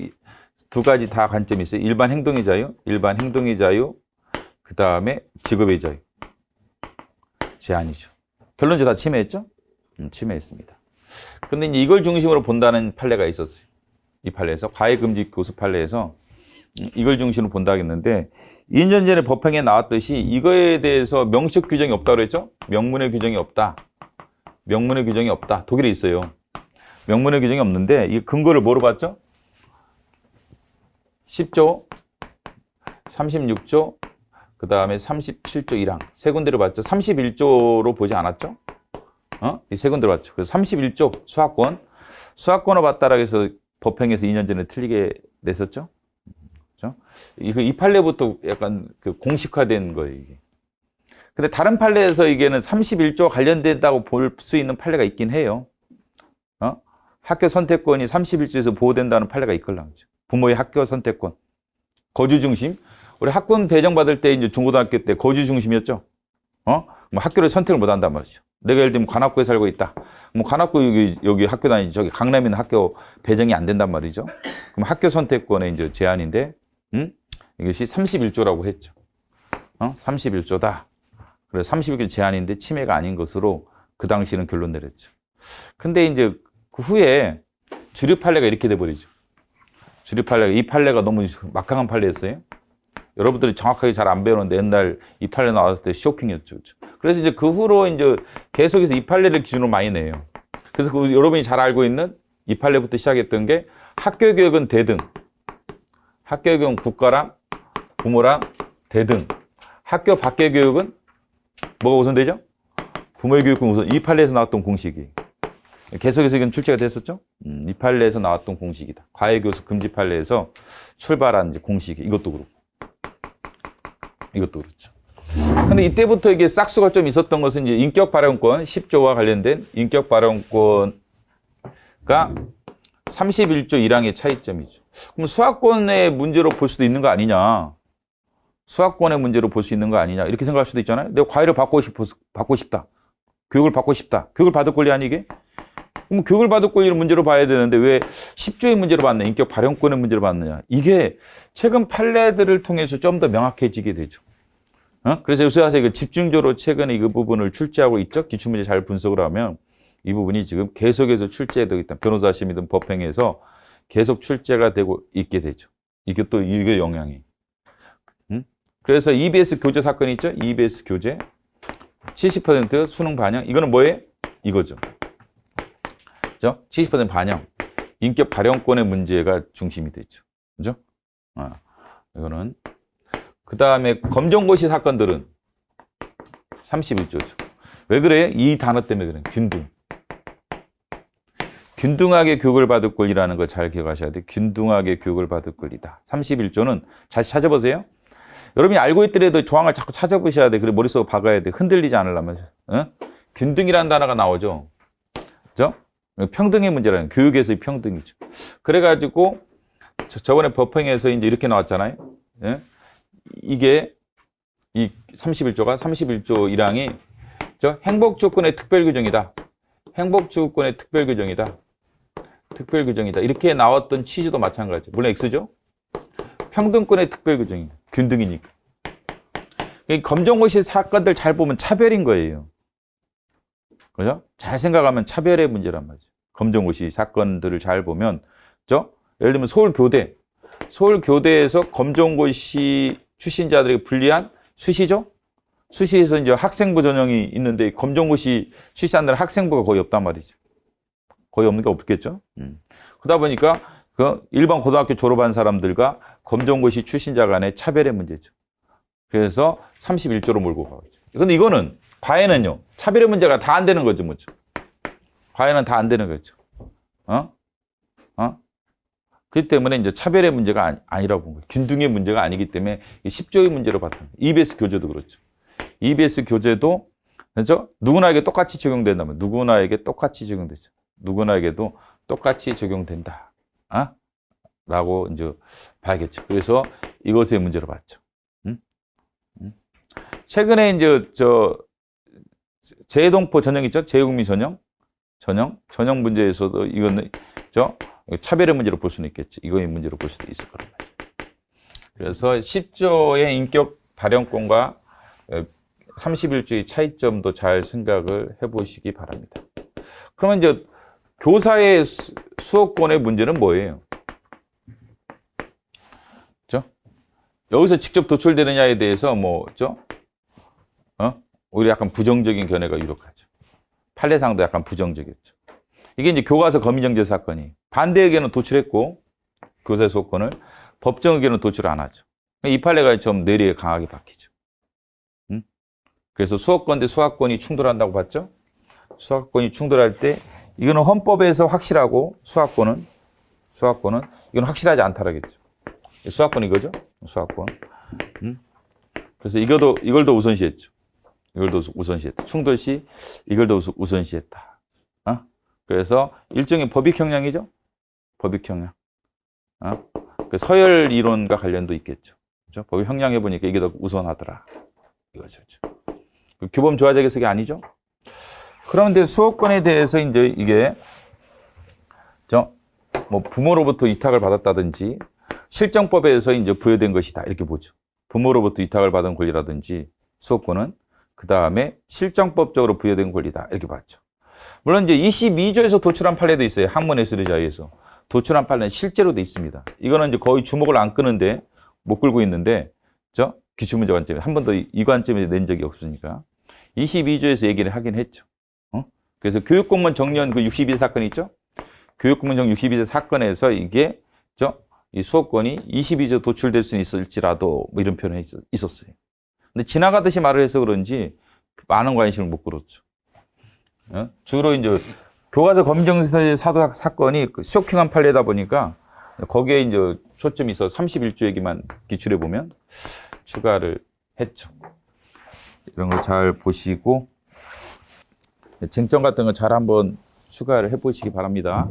두 가지 다 관점이 있어요. 일반 행동의 자유, 그 다음에 직업의 자유. 제한이죠. 결론적으로 다 침해했죠? 침해했습니다. 근데 이제 이걸 중심으로 본다는 판례가 있었어요. 이 판례에서, 과외금지 교수 판례에서 이걸 중심으로 본다 했는데, 2년 전에 법행에 나왔듯이 이거에 대해서 명식 규정이 없다고 그랬죠? 명문의 규정이 없다. 독일에 있어요. 명문의 규정이 없는데, 이 근거를 뭐로 봤죠? 10조, 36조, 그 다음에 37조 1항. 세 군데를 봤죠. 31조로 보지 않았죠? 이 세 군 들어왔죠. 그래서 31조 수학권. 수학권을 봤다라고 해서 법행에서 2년 전에 틀리게 냈었죠. 그렇죠? 이 판례부터 약간 그 공식화된 거예요, 이게. 근데 다른 판례에서 이게는 31조 관련된다고 볼 수 있는 판례가 있긴 해요. 학교 선택권이 31조에서 보호된다는 판례가 있걸랑. 부모의 학교 선택권. 거주 중심. 우리 학군 배정받을 때 이제 중고등학교 때 거주 중심이었죠. 뭐 학교를 선택을 못 한단 말이죠. 내가 예를 들면 관악구에 살고 있다. 뭐 관악구 여기 학교 다니지 저기 강남에 있는 학교 배정이 안 된단 말이죠. 그럼 학교 선택권의 이제 제한인데, 이것이 31조라고 했죠. 31조다. 그래서 31조 제한인데 침해가 아닌 것으로 그 당시는 결론 내렸죠. 근데 이제 그 후에 주류 판례가 이렇게 돼버리죠. 주류 판례가, 이 판례가 너무 막강한 판례였어요. 여러분들이 정확하게 잘 안 배우는데 옛날 이 판례 나왔을 때 쇼킹이었죠. 그렇죠? 그래서 이제 그 후로 이제 계속해서 이 판례를 기준으로 많이 내요. 그래서 여러분이 잘 알고 있는 이 판례부터 시작했던 게 학교 교육은 대등. 학교 교육은 국가랑 부모랑 대등. 학교 밖의 교육은 뭐가 우선되죠? 부모의 교육은 우선. 이 판례에서 나왔던 공식이. 계속해서 이건 출제가 됐었죠? 이 판례에서 나왔던 공식이다. 과외교수 금지 판례에서 출발한 이제 공식이. 이것도 그렇고. 이것도 그렇죠. 근데 이때부터 이게 싹수가 좀 있었던 것은 이제 인격 발언권 10조와 관련된 인격 발언권가 31조 1항의 차이점이죠. 그럼 수학권의 문제로 볼 수도 있는 거 아니냐? 수학권의 문제로 볼 수 있는 거 아니냐? 이렇게 생각할 수도 있잖아요. 내가 과외를 받고 싶다. 교육을 받고 싶다. 교육을 받을 권리 아니게? 그럼 교육을 받을 권리를 문제로 봐야 되는데 왜 10조의 문제로 봤냐? 인격 발언권의 문제로 봤느냐? 이게 최근 판례들을 통해서 좀 더 명확해지게 되죠. 그래서 요새 집중적으로 최근에 이 부분을 출제하고 있죠. 기출문제 잘 분석을 하면 이 부분이 지금 계속해서 출제되고 있다. 변호사 심의든 법행에서 계속 출제가 되고 있게 되죠. 이게 또 이게 영향이. 그래서 EBS 교재 사건이 있죠. EBS 교재 70% 수능 반영. 이거는 뭐예요? 이거죠. 그죠? 70% 반영. 인격 발언권의 문제가 중심이 되죠. 그죠? 이거는. 그 다음에 검정고시 사건들은 31조죠. 왜 그래? 이 단어 때문에 그래. 균등. 균등하게 교육을 받을 권리라는 걸 잘 기억하셔야 돼요. 균등하게 교육을 받을 권리다. 31조는 다시 찾아보세요. 여러분이 알고 있더라도 조항을 자꾸 찾아보셔야 돼. 그리고 머릿속에 박아야 돼. 흔들리지 않으려면. 균등이라는 단어가 나오죠. 그죠? 평등의 문제라는, 교육에서의 평등이죠. 그래가지고 저번에 법행에서 이제 이렇게 나왔잖아요. 예? 이게 이 31조가 31조 1항이 행복주권의 특별규정이다. 행복주권의 특별규정이다. 특별규정이다. 이렇게 나왔던 취지도 마찬가지죠. 물론 X죠. 평등권의 특별규정이다. 균등이니까. 검정고시 사건들 잘 보면 차별인 거예요. 그죠? 잘 생각하면 차별의 문제란 말이죠. 검정고시 사건들을 잘 보면, 그죠? 예를 들면 서울교대에서 검정고시 출신자들에게 불리한 수시죠? 수시에서 이제 학생부 전형이 있는데 검정고시 출신자들은 학생부가 거의 없단 말이죠. 거의 없는 게 없겠죠? 그러다 보니까 그 일반 고등학교 졸업한 사람들과 검정고시 출신자 간의 차별의 문제죠. 그래서 31조로 몰고 가죠. 근데 이거는 과외는요. 차별의 문제가 다 안 되는 거죠, 뭐죠? 과외는 다 안 되는 거죠. 그렇기 때문에 이제 차별의 문제가 아니라고 본 거예요. 균등의 문제가 아니기 때문에 10조의 문제로 봤던 거예요. EBS 교재도 그렇죠. EBS 교재도 그렇죠? 누구나에게 똑같이 적용된다면 누구나에게 똑같이 적용되죠. 누구나에게도 똑같이 적용된다. 라고 이제 봐야겠죠. 그래서 이것의 문제로 봤죠. 최근에 이제 재동포 전형 있죠? 재국민 전형 문제에서도 이거는 차별의 문제로 볼 수는 있겠지. 이거의 문제로 볼 수도 있을 거란 말이에요. 그래서 10조의 인격 발언권과 31조의 차이점도 잘 생각을 해보시기 바랍니다. 그러면 이제 교사의 수업권의 문제는 뭐예요? 그죠? 여기서 직접 도출되느냐에 대해서 오히려 약간 부정적인 견해가 유력하죠. 판례상도 약간 부정적이었죠. 이게 이제 교과서 검의정제 사건이 반대 의견은 도출했고 교사의 수업권을 법정 의견은 도출 안 하죠. 이 판례가 좀 뇌리에 강하게 박히죠. 그래서 수업권 대 수학권이 충돌한다고 봤죠. 수사권이 충돌할 때 이거는 헌법에서 확실하고 수사권은 이건 확실하지 않다라겠죠. 수사권 이거죠. 수사권. 그래서 이걸 더 우선시했죠. 이걸 더 우선시했다. 충돌 시 이걸 더 우선시했다. 그래서 일종의 법익 형량이죠. 법익 형량. 그 서열 이론과 관련도 있겠죠. 그렇죠? 법익 형량 해보니까 이게 더 우선하더라. 이거죠. 그 규범 조화적 해석이 아니죠. 그런데 수호권에 대해서 이제 이게 뭐 부모로부터 위탁을 받았다든지 실정법에서 이제 부여된 것이다 이렇게 보죠. 부모로부터 위탁을 받은 권리라든지 수호권은 그 다음에 실정법적으로 부여된 권리다 이렇게 봤죠. 물론 이제 22조에서 도출한 판례도 있어요. 학문 예술의자에서 도출한 판례는 실제로 돼 있습니다. 이거는 이제 거의 주목을 안 끄는데 못 끌고 있는데 기출문제 관점에 한 번도 이 관점에 낸 적이 없으니까 22조에서 얘기를 하긴 했죠. 그래서 교육공무원 정년 그 62세 사건 있죠? 교육공무원 정년 62세 사건에서 이게 이 수호권이 22조 도출될 수는 있을지라도 뭐 이런 표현이 있었어요. 근데 지나가듯이 말을 해서 그런지 많은 관심을 못 끌었죠. 주로 이제 교과서 검정세 사도 사건이 쇼킹한 판례다 보니까 거기에 이제 초점이 있어서 31조 얘기만 기출해 보면 추가를 했죠. 이런 거 잘 보시고 쟁점 같은 거 잘 한번 추가를 해보시기 바랍니다.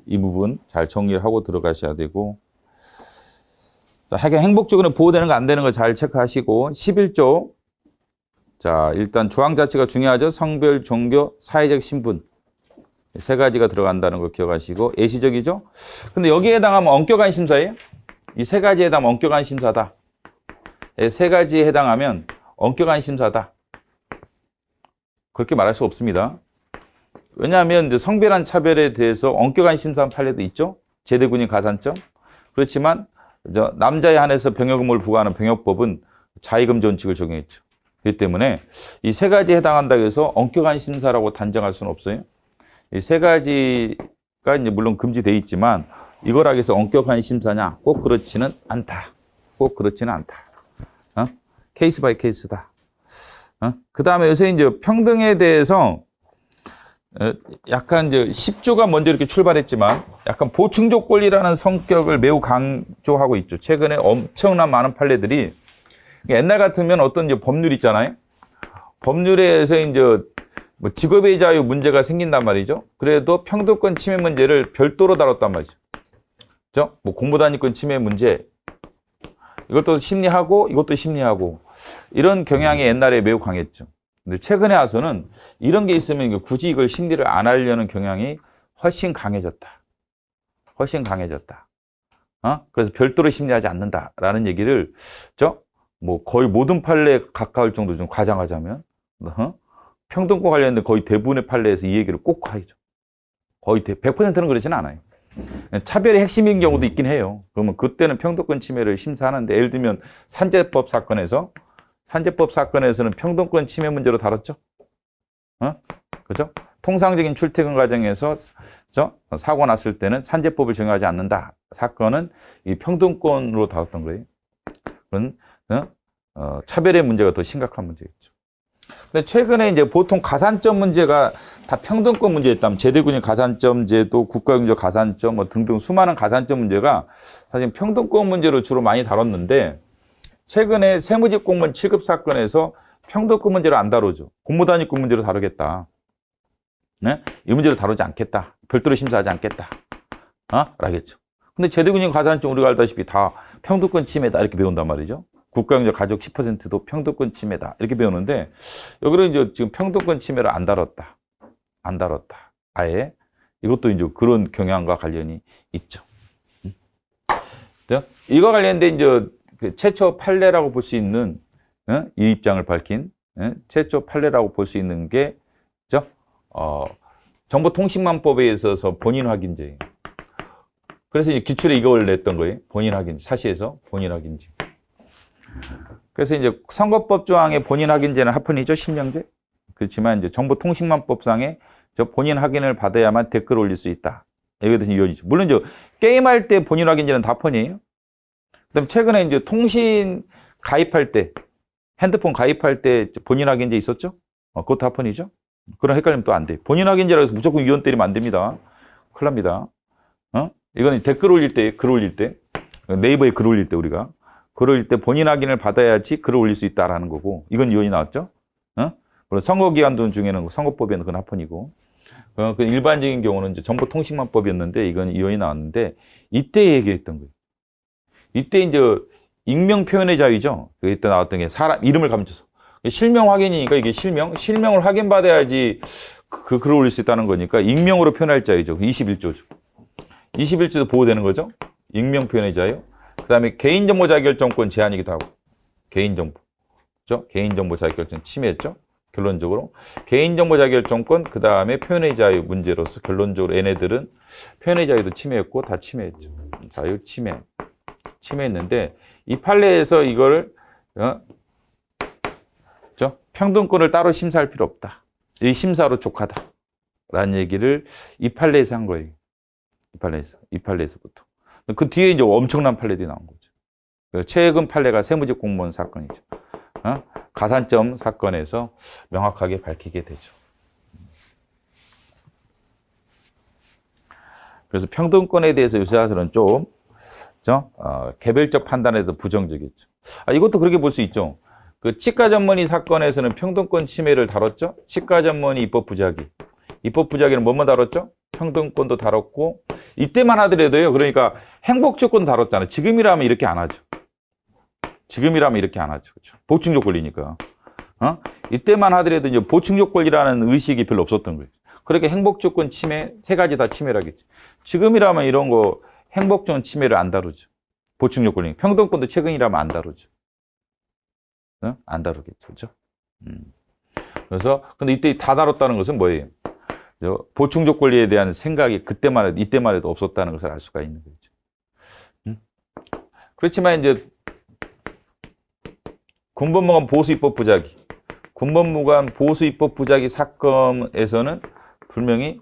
이 부분 잘 정리를 하고 들어가셔야 되고 행복주권에 보호되는 거 안 되는 거 잘 체크하시고 11조 자 일단 조항 자체가 중요하죠. 성별, 종교, 사회적 신분 세 가지가 들어간다는 걸 기억하시고 예시적이죠. 근데 여기에 해당하면 엄격한 심사예요. 이 세 가지에 해당하면 엄격한 심사다. 세 가지에 해당하면 엄격한 심사다. 그렇게 말할 수 없습니다. 왜냐하면 이제 성별한 차별에 대해서 엄격한 심사 판례도 있죠. 제대군인 가산점. 그렇지만 남자에 한해서 병역의무를 부과하는 병역법은 자의금 원칙을 적용했죠. 그렇기 때문에 이 세 가지에 해당한다고 해서 엄격한 심사라고 단정할 수는 없어요. 이 세 가지가 이제 물론 금지되어 있지만 이걸 하기 위해서 엄격한 심사냐? 꼭 그렇지는 않다. 꼭 그렇지는 않다. 케이스 바이 케이스다. 그 다음에 요새 이제 평등에 대해서 약간 이제 10조가 먼저 이렇게 출발했지만 약간 보충적 권리라는 성격을 매우 강조하고 있죠. 최근에 엄청난 많은 판례들이 옛날 같으면 어떤 이제 법률 있잖아요. 법률에서 이제 뭐 직업의 자유 문제가 생긴단 말이죠. 그래도 평등권 침해 문제를 별도로 다뤘단 말이죠. 그죠? 뭐 공무단위권 침해 문제 이것도 심리하고 이것도 심리하고 이런 경향이 옛날에 매우 강했죠. 근데 최근에 와서는 이런 게 있으면 굳이 이걸 심리를 안 하려는 경향이 훨씬 강해졌다. 훨씬 강해졌다. 그래서 별도로 심리하지 않는다라는 얘기를 뭐 거의 모든 판례에 가까울 정도 좀 과장하자면 평등권 관련된 거의 대부분의 판례에서 이 얘기를 꼭 하죠. 거의 100%는 그러지는 않아요. 차별의 핵심인 경우도 있긴 해요. 그러면 그때는 평등권 침해를 심사하는데 예를 들면 산재법 사건에서는 평등권 침해 문제로 다뤘죠. 그죠? 통상적인 출퇴근 과정에서 사고 났을 때는 산재법을 적용하지 않는다. 사건은 이 평등권으로 다뤘던 거예요. 그건 차별의 문제가 더 심각한 문제겠죠. 근데 최근에 이제 보통 가산점 문제가 다 평등권 문제였다면 제대군인 가산점 제도, 국가경제 가산점 뭐 등등 수많은 가산점 문제가 사실 평등권 문제로 주로 많이 다뤘는데 최근에 세무직 공무원 7급 사건에서 평등권 문제를 안 다루죠. 공무단위권 문제로 다루겠다. 네? 이 문제를 다루지 않겠다. 별도로 심사하지 않겠다. 라겠죠. 근데 제대군인 가산점 우리가 알다시피 다 평등권 침해다 이렇게 배운단 말이죠. 국가경제 가족 10%도 평등권 침해다 이렇게 배우는데 여기는 이제 지금 평등권 침해를 안 다뤘다. 아예 이것도 이제 그런 경향과 관련이 있죠. 이거 관련된 이제 최초 판례라고 볼 수 있는 이 입장을 밝힌 최초 판례라고 볼 수 있는 게 정보통신망법에 있어서 본인 확인제예요. 그래서 이제 기출에 이걸 냈던 거예요. 본인 확인 사시에서 본인 확인제. 그래서 이제 선거법 조항의 본인 확인제는 합헌이죠. 실명제. 그렇지만 이제 정보통신망법상에 본인 확인을 받아야만 댓글 올릴 수 있다. 여기에 이어지죠. 물론 이제 게임할 때 본인 확인제는 다 합헌이에요. 그다음에 최근에 이제 통신 가입할 때 핸드폰 가입할 때 본인 확인제 있었죠? 그것도 합헌이죠. 그런 헷갈리면 또 안 돼. 본인 확인자라고 해서 무조건 위원 때리면 안 됩니다. 큰일 납니다. 이거는 댓글 올릴 때, 글 올릴 때, 네이버에 글 올릴 때 우리가 글 올릴 때 본인 확인을 받아야지 글을 올릴 수 있다라는 거고, 이건 위원이 나왔죠. 물론 선거기간 중에는 선거법에는 그건 합헌이고, 그 일반적인 경우는 이제 정보통신망법이었는데 이건 이원이 나왔는데, 이때 얘기했던 거예요. 이때 이제 익명 표현의 자유죠. 이때 나왔던 게 사람 이름을 감춰서 실명 확인이니까, 이게 실명을 확인받아야지 그 글을 올릴 수 있다는 거니까 익명으로 표현할 자유죠. 21조죠. 21조도 보호되는 거죠. 익명 표현의 자유. 그다음에 개인정보 자기결정권 제한이기도 하고, 개인정보, 그렇죠? 개인정보 자기결정 침해했죠. 결론적으로 개인정보 자기결정권, 그 다음에 표현의 자유 문제로서 결론적으로 얘네들은 표현의 자유도 침해했고 다 침해했죠. 자유 침해했는데, 이 판례에서 이거를 그렇죠? 평등권을 따로 심사할 필요 없다. 이 심사로 족하다라는 얘기를 이 판례에서 한 거예요. 이 판례에서부터. 그 뒤에 이제 엄청난 판례들이 나온 거죠. 최근 판례가 세무직 공무원 사건이죠. 가산점 사건에서 명확하게 밝히게 되죠. 그래서 평등권에 대해서 유사들은 좀 개별적 판단에도 부정적이죠. 이것도 그렇게 볼 수 있죠. 그 치과 전문의 사건에서는 평등권 침해를 다뤘죠. 치과 전문의 입법 부작위는 뭐만 다뤘죠? 평등권도 다뤘고, 이때만 하더라도요. 그러니까 행복조건 다뤘잖아요. 지금이라면 이렇게 안 하죠. 그렇죠? 보충적 권리니까. 이때만 하더라도 이제 보충적 권리라는 의식이 별로 없었던 거예요. 그렇게 행복조건 침해, 세 가지 다 침해라겠지. 지금이라면 이런 거 행복조건 침해를 안 다루죠. 보충적 권리. 평등권도 최근이라면 안 다루죠. 안 다루겠죠. 그렇죠? 그래서, 근데 이때 다 다뤘다는 것은 뭐예요? 보충적 권리에 대한 생각이 이때만 해도 없었다는 것을 알 수가 있는 거죠. 그렇지만 이제 군법무관 보수입법 부작위 사건에서는 분명히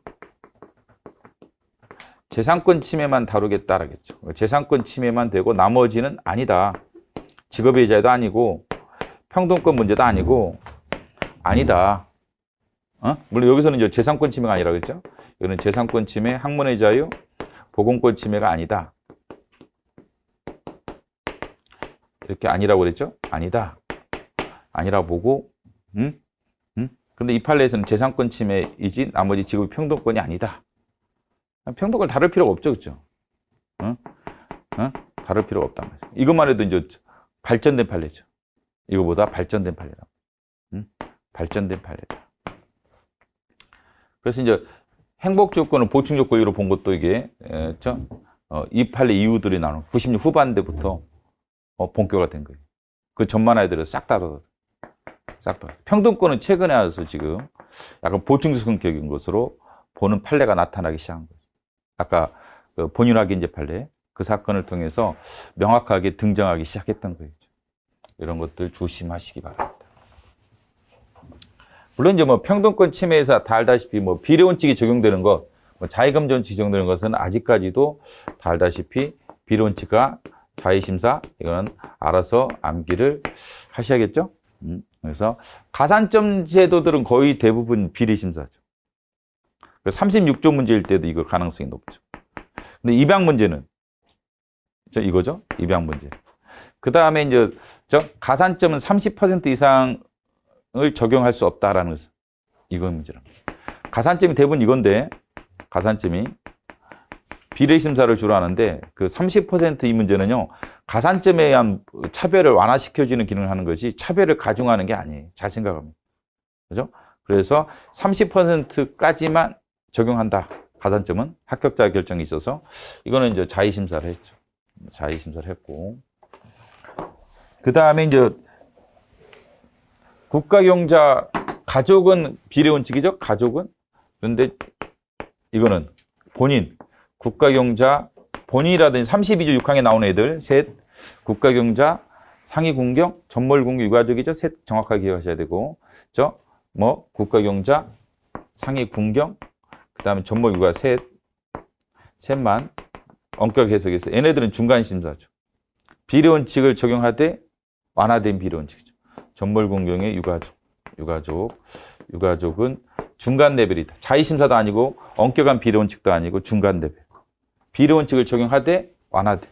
재산권 침해만 다루겠다라겠죠. 재산권 침해만 되고 나머지는 아니다. 직업의 자유도 아니고 평등권 문제도 아니고 아니다. 물론 여기서는 이제 재산권 침해가 아니라 그랬죠. 이거는 재산권 침해, 학문의 자유, 보건권 침해가 아니다. 이렇게 아니라고 그랬죠. 아니라 보고, 근데 이 판례에서는 재산권 침해이지 나머지 직업의 평등권이 아니다. 평등권을 다룰 필요가 없죠, 그렇죠? 다룰 필요가 없단 말이죠. 이것만 해도 이제 발전된 판례죠. 이거보다 발전된 판례다. 발전된 판례다. 그래서 이제 행복 조건을 보충적 권리로 본 것도 이게 이 판례 이유들이 나오는 90년 후반대부터 본격화 된 거예요. 그 전만 아이들은 싹 다 평등권은 최근에 와서 지금 약간 보충적 성격인 것으로 보는 판례가 나타나기 시작한 거예요. 아까 그 본인 확인제 판례, 그 사건을 통해서 명확하게 등장하기 시작했던 거예요. 이런 것들 조심하시기 바랍니다. 물론 이제 뭐 평등권 침해에서 다 알다시피 뭐 비례원칙이 적용되는 것, 자의검정원칙이 적용되는 것은 아직까지도 다 알다시피 비례원칙과 자의심사, 이거는 알아서 암기를 하셔야겠죠? 그래서 가산점 제도들은 거의 대부분 비례심사죠. 36조 문제일 때도 이거 가능성이 높죠. 근데 입양 문제는 이거죠? 입양 문제. 그 다음에 이제 가산점은 30% 이상을 적용할 수 없다라는 것은 이건 문제랍니다. 가산점이 대부분 이건데, 가산점이 비례심사를 주로 하는데 그 30% 이 문제는요, 가산점에 의한 차별을 완화시켜주는 기능을 하는 것이 차별을 가중하는 게 아니에요. 잘 생각합니다. 그죠? 그래서 30%까지만 적용한다. 가산점은 합격자 결정이 있어서 이거는 이제 자의심사를 했죠. 자의심사를 했고, 그 다음에 이제 국가경자 가족은 비례원칙이죠. 가족은. 그런데 이거는 본인 국가경자 본인이라든지 32조 6항에 나오는 애들 셋, 국가경자 상위군경 전몰군경 유가족이죠. 셋 정확하게 기억하셔야 되고, 뭐 국가경자 상위군경 그다음에 전몰 유가 셋만 엄격 해석해서 얘네들은 중간 심사죠. 비례원칙을 적용하되 완화된 비례원칙이죠. 전몰군경의 유가족은 중간 레벨이다. 자의심사도 아니고 엄격한 비례원칙도 아니고 중간 레벨. 비례원칙을 적용하되 완화돼.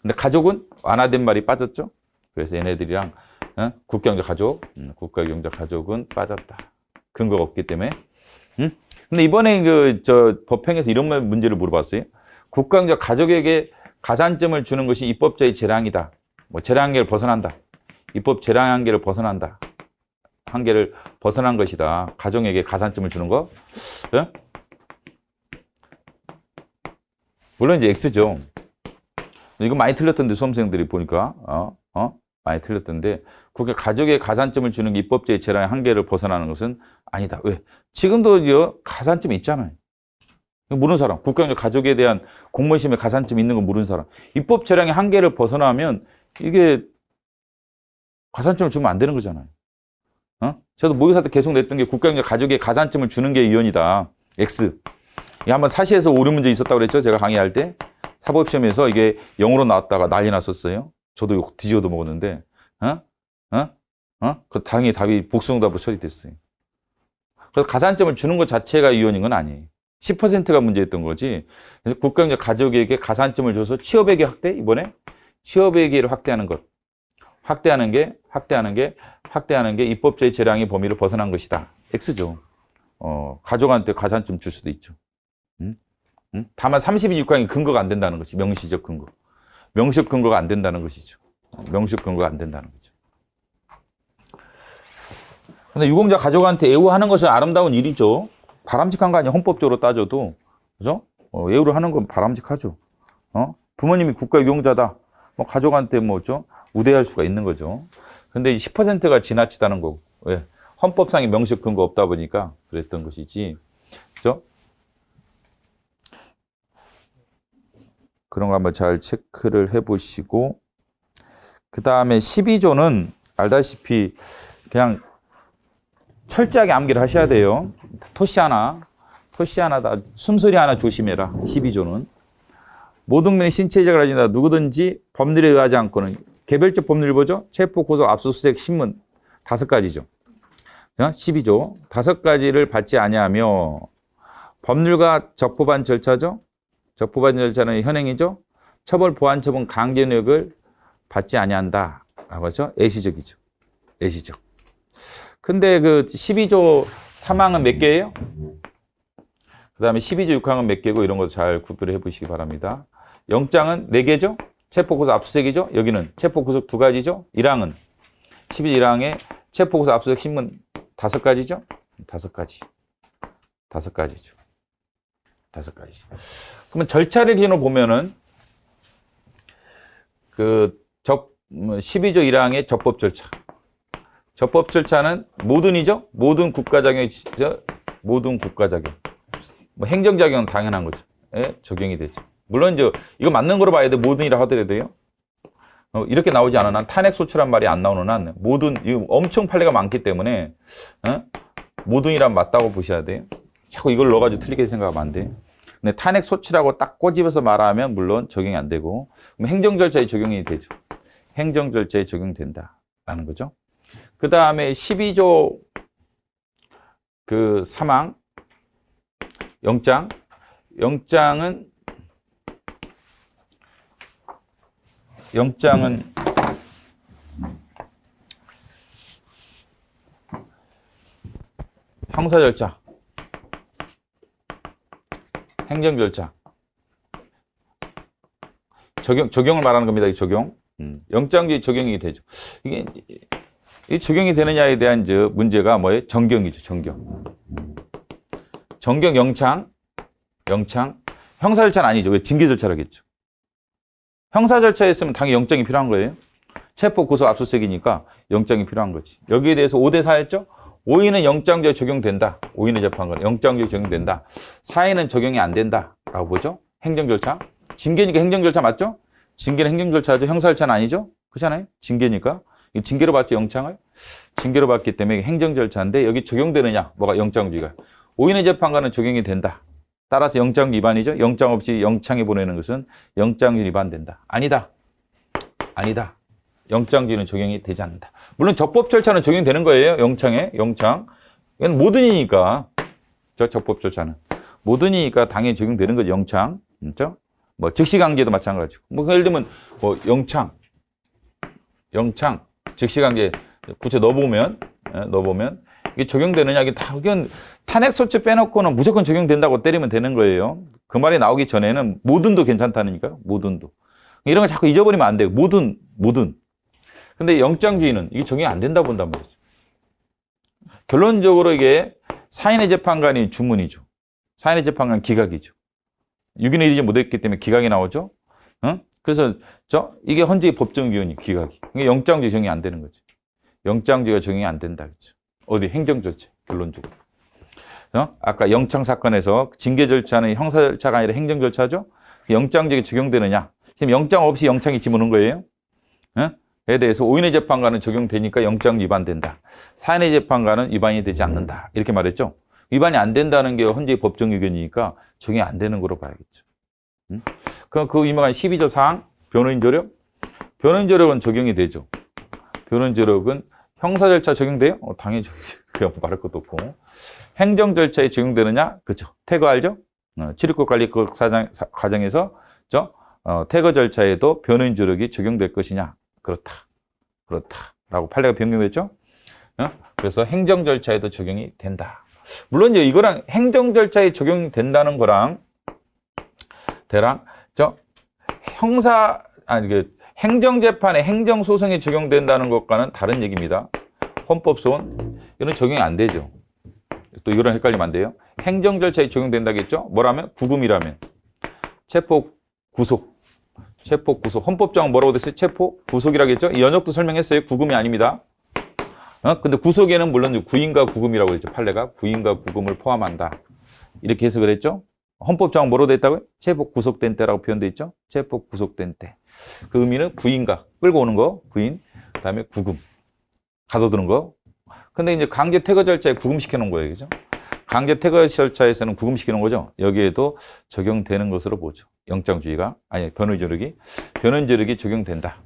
근데 가족은 완화된 말이 빠졌죠. 그래서 얘네들이랑 국가경제 가족, 국가경제 가족은 빠졌다. 근거가 없기 때문에. 근데 이번에 법행에서 이런 문제를 물어봤어요. 국가경제 가족에게 가산점을 주는 것이 입법자의 재량이다. 뭐 재량 한계를 벗어난다. 입법 재량 한계를 벗어난다. 한계를 벗어난 것이다. 가족에게 가산점을 주는 거. 네? 물론 이제 X죠. 이거 많이 틀렸던데 수험생들이 보니까 많이 틀렸던데 국가 가족에 가산점을 주는 게 입법제의 재량의 한계를 벗어나는 것은 아니다. 왜? 지금도 가산점이 있잖아요. 모르는 사람, 국가경제 가족에 대한 공무원 시험에 가산점이 있는 거 모르는 사람. 입법 재량의 한계를 벗어나면 이게 가산점을 주면 안 되는 거잖아요. 저도 모의고사 때 계속 냈던 게 국가경제 가족에 가산점을 주는 게 유연이다. X. 이게 한번 사시에서 오류 문제 있었다고 그랬죠? 제가 강의할 때. 사법시험에서 이게 영어로 나왔다가 난리 났었어요. 저도 욕 뒤집어도 먹었는데, 그 당연히 답이 복수응답으로 처리됐어요. 그래서 가산점을 주는 것 자체가 유연인 건 아니에요. 10%가 문제였던 거지. 그래서 국가경제 가족에게 가산점을 줘서 취업액의 확대, 이번에 취업액을 확대하는 것. 확대하는 게 입법제의 재량의 범위를 벗어난 것이다. X죠. 가족한테 가산점 줄 수도 있죠. 다만 32육항이 근거가 안 된다는 것이 명시적 근거. 명시적 근거가 안 된다는 것이죠. 명시적 근거가 안 된다는 거죠. 근데 유공자 가족한테 애우하는 것은 아름다운 일이죠. 바람직한 거 아니에요. 헌법적으로 따져도. 그죠? 애우를 하는 건 바람직하죠. 부모님이 국가 유공자다. 뭐 가족한테 뭐죠? 우대할 수가 있는 거죠. 근데 10%가 지나치다는 거고. 왜? 헌법상의 명시적 근거 없다 보니까 그랬던 것이지. 그죠? 그런 거 한번 잘 체크를 해보시고, 그 다음에 12조는 알다시피 그냥 철저하게 암기를 하셔야 돼요. 토시 하나 다 숨소리 하나 조심해라. 12조는 모든 면의 신체적을 가진다. 누구든지 법률에 의하지 않고는 개별적 법률 보죠. 체포, 고소, 압수수색, 신문 5가지죠. 12조 5가지를 받지 아니하며 법률과 적법한 절차죠. 적법한 절차는 현행이죠. 처벌, 보안, 처분, 강제력을 받지 아니한다. 라고 하죠. 애시적이죠. 애시적. 근데 그 12조 3항은 몇 개예요? 그 다음에 12조 6항은 몇 개고 이런 거 잘 구별을 해보시기 바랍니다. 영장은 4개죠? 체포, 고소, 압수수색이죠? 여기는 체포, 고소 2가지죠? 1항은 12조 1항에 체포, 고소, 압수수색, 신문 5가지죠? 5가지죠. 5가지. 그러면 절차를 기준으로 보면은 12조 1항의 적법 절차. 적법 절차는 모든이죠? 모든 국가작용이죠? 모든 국가작용. 뭐 행정작용은 당연한 거죠. 예? 적용이 되죠. 물론 이거 맞는 거로 봐야 돼. 모든이라 하더라도요. 이렇게 나오지 않아. 난 탄핵소추란 말이 안 나오는 한 모든, 이거 엄청 판례가 많기 때문에 모든이란 맞다고 보셔야 돼요. 자꾸 이걸 넣어가지고 틀리게 생각하면 안 돼. 근데 탄핵 소치라고 딱 꼬집어서 말하면 물론 적용이 안 되고, 그럼 행정 절차에 적용이 되죠. 행정 절차에 적용된다라는 거죠. 그 다음에 12조 3항 영장은 형사 절차, 행정 절차, 적용을 말하는 겁니다. 이 적용. 영장주의 적용이 되죠. 이게 이 적용이 되느냐에 대한 문제가 뭐예요? 정경이죠. 정경 영장. 형사 절차는 아니죠. 왜 징계 절차라겠죠. 형사 절차였으면 당연히 영장이 필요한 거예요. 체포, 고소, 압수수색이니까 영장이 필요한 거지. 여기에 대해서 5대 4였죠. 5위는 영장주에 적용된다. 5위는 재판관 영장주에 적용된다. 4위는 적용이 안 된다. 라고 보죠. 행정 절차. 징계니까 행정 절차 맞죠? 징계는 행정 절차죠. 형사 절차는 아니죠? 그렇잖아요. 징계니까. 징계로 받죠. 영장을. 징계로 받기 때문에 행정 절차인데 여기 적용되느냐? 뭐가 영장주의가. 5위는 재판관은 적용이 된다. 따라서 영장 위반이죠. 영장 없이 영창에 보내는 것은 영장주의 위반된다. 아니다. 영장주의는 적용이 되지 않는다. 물론 적법 절차는 적용되는 거예요. 영창. 이건 모든이니까, 적법조차는. 모든이니까 당연히 적용되는 거죠, 영창. 그렇죠? 뭐, 즉시강제도 마찬가지고. 뭐, 예를 들면, 뭐, 영창, 즉시강제, 구체 넣어보면, 이게 적용되느냐, 이게 다, 이건 탄핵소추 빼놓고는 무조건 적용된다고 때리면 되는 거예요. 그 말이 나오기 전에는 모든도 괜찮다니까요, 모든도. 이런 거 자꾸 잊어버리면 안 돼요. 모든. 근데 영장주의는 이게 적용이 안 된다고 본단 말이죠. 결론적으로 이게 사인의 재판관이 주문이죠. 사인의 재판관 기각이죠. 6인의 1이지 못했기 때문에 기각이 나오죠. 그래서 이게 헌재의 법정위원이 기각이. 이게 영장주의 적용이 안 되는 거죠. 영장주의가 적용이 안 된다. 그렇죠. 어디 행정절차 결론적으로. 아까 영창 사건에서 징계 절차는 형사 절차가 아니라 행정 절차죠. 영장주의가 적용되느냐. 지금 영장 없이 영창이 집어넣은 거예요. 에 대해서 5인의 재판관은 적용되니까 영장 위반된다. 4인의 재판관은 위반이 되지 않는다. 이렇게 말했죠. 위반이 안 된다는 게 헌재의 법정 의견이니까 적용이 안 되는 거로 봐야겠죠. 그럼 그 유명한 12조 사항 변호인 조력. 변호인 조력은 적용이 되죠. 변호인 조력은 형사 절차 적용돼요? 당연히 그냥 말할 것도 없고. 행정 절차에 적용되느냐? 그렇죠. 태거 알죠? 출입국 관리 과정에서 태거 절차에도 변호인 조력이 적용될 것이냐? 그렇다라고 판례가 변경됐죠. 그래서 행정 절차에도 적용이 된다. 물론 이거랑 행정 절차에 적용된다는 거랑 행정 재판에 행정 소송에 적용된다는 것과는 다른 얘기입니다. 헌법소원 이런 적용이 안 되죠. 또 이거랑 헷갈리면 안 돼요. 행정 절차에 적용된다겠죠. 뭐라면 구금이라면 체포 구속. 헌법정은 뭐라고 됐어요? 체포, 구속이라겠죠? 이 연역도 설명했어요. 구금이 아닙니다. 근데 구속에는 물론 구인과 구금이라고 했죠. 판례가 구인과 구금을 포함한다. 이렇게 해석을 했죠. 헌법정은 뭐로 됐다고요? 체포, 구속된 때라고 표현되어 있죠. 체포, 구속된 때. 그 의미는 구인과 끌고 오는 거, 구인. 그 다음에 구금. 가둬두는 거. 근데 이제 강제 퇴거 절차에 구금시켜 놓은 거예요. 그죠? 강제 퇴거 절차에서는 구금시켜 놓은 거죠. 여기에도 적용되는 것으로 보죠. 영장주의가, 변호인 조력이 적용된다.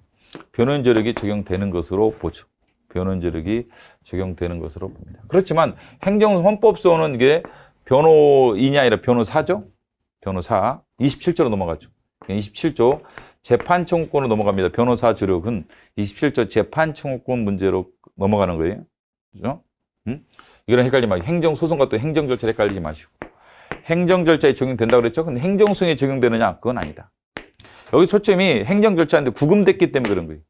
변호인 조력이 적용되는 것으로 보죠. 변호인 조력이 적용되는 것으로 봅니다. 그렇지만 헌법소원은 이게 변호인이 아니라 변호사죠. 변호사. 27조로 넘어가죠. 27조 재판청구권으로 넘어갑니다. 변호사 조력은 27조 재판청구권 문제로 넘어가는 거예요. 그죠? 이거랑 헷갈리지 마시고. 행정소송과 또 행정 절차를 헷갈리지 마시고. 행정 절차에 적용된다고 그랬죠? 근데 행정소송에 적용되느냐? 그건 아니다. 여기 초점이 행정 절차인데 구금됐기 때문에 그런 거예요.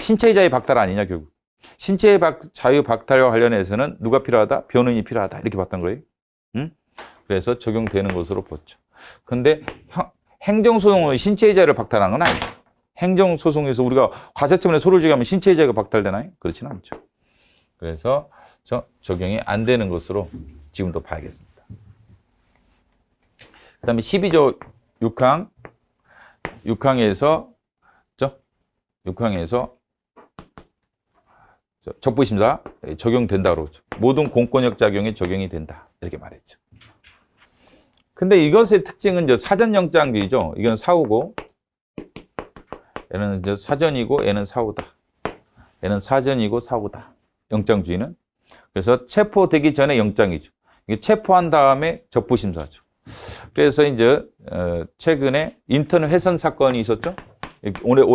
신체의 자유 박탈 아니냐, 결국. 신체의 자유 박탈과 관련해서는 누가 필요하다? 변호인이 필요하다. 이렇게 봤던 거예요. 그래서 적용되는 것으로 봤죠. 근데 행정소송은 신체의 자유를 박탈하는 건 아니에요. 행정소송에서 우리가 과세처분에 소를 지게 하면 신체의 자유가 박탈되나요? 그렇지는 않죠. 그래서 적용이 안 되는 것으로 지금도 봐야겠습니다. 그 다음에 12조 6항에서 적부심사 적용된다고 그러죠. 모든 공권력 작용에 적용이 된다. 이렇게 말했죠. 근데 이것의 특징은 이제 사전영장주의죠. 이건 사후고, 얘는 이제 사전이고, 얘는 사후다. 얘는 사전이고 사후다. 영장주의는. 그래서 체포되기 전에 영장이죠. 이게 체포한 다음에 적부심사죠. 그래서 이제 최근에 인터넷 훼손 사건이 있었죠. 올해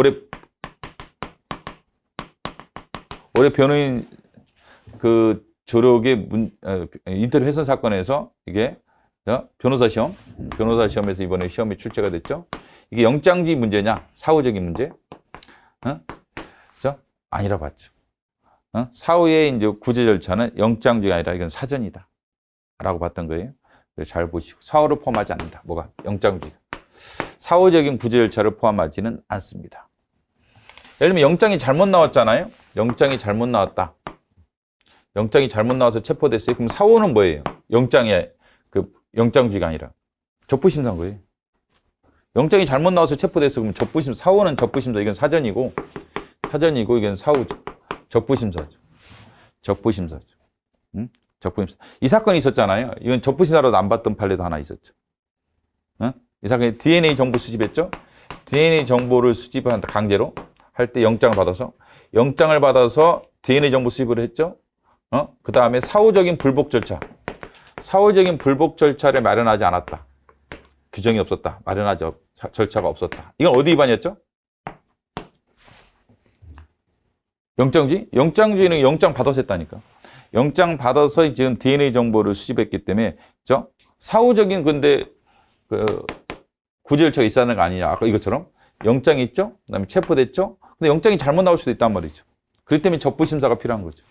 변호인 그 조력의 인터넷 훼손 사건에서 이게 변호사 시험에서 이번에 시험에 출제가 됐죠. 이게 영장주의 문제냐, 사후적인 문제? 아니라 봤죠. 사후의 이제 구제 절차는 영장주의가 아니라 이건 사전이다. 라고 봤던 거예요. 잘 보시고. 사후를 포함하지 않는다. 뭐가? 영장주의가. 사후적인 구제 절차를 포함하지는 않습니다. 예를 들면 영장이 잘못 나왔잖아요. 영장이 잘못 나왔다. 영장이 잘못 나와서 체포됐어요. 그럼 사후는 뭐예요? 영장주의가 아니라 적부심사인 거예요. 영장이 잘못 나와서 체포됐어. 그러면 적부심사. 사후는 적부심사. 이건 사전이고 이건 사후죠. 적부심사죠. 적부심사. 이 사건이 있었잖아요. 이건 적부심사로도 안 받던 판례도 하나 있었죠. 이 사건에 DNA 정보 수집했죠. DNA 정보를 수집한다. 강제로 할 때 영장을 받아서 DNA 정보 수집을 했죠. 그 다음에 사후적인 불복 절차. 사후적인 불복 절차를 마련하지 않았다. 규정이 없었다. 마련하지 절차가 없었다. 이건 어디 위반이었죠? 영장주의? 영장주의는 영장 받아서 했다니까. 영장 받아서 지금 DNA 정보를 수집했기 때문에, 그죠? 사후적인 근데 구제 절차가 있어야 하는 거 아니냐. 아까 이것처럼 영장이 있죠? 그 다음에 체포됐죠? 근데 영장이 잘못 나올 수도 있단 말이죠. 그렇기 때문에 적부심사가 필요한 거죠.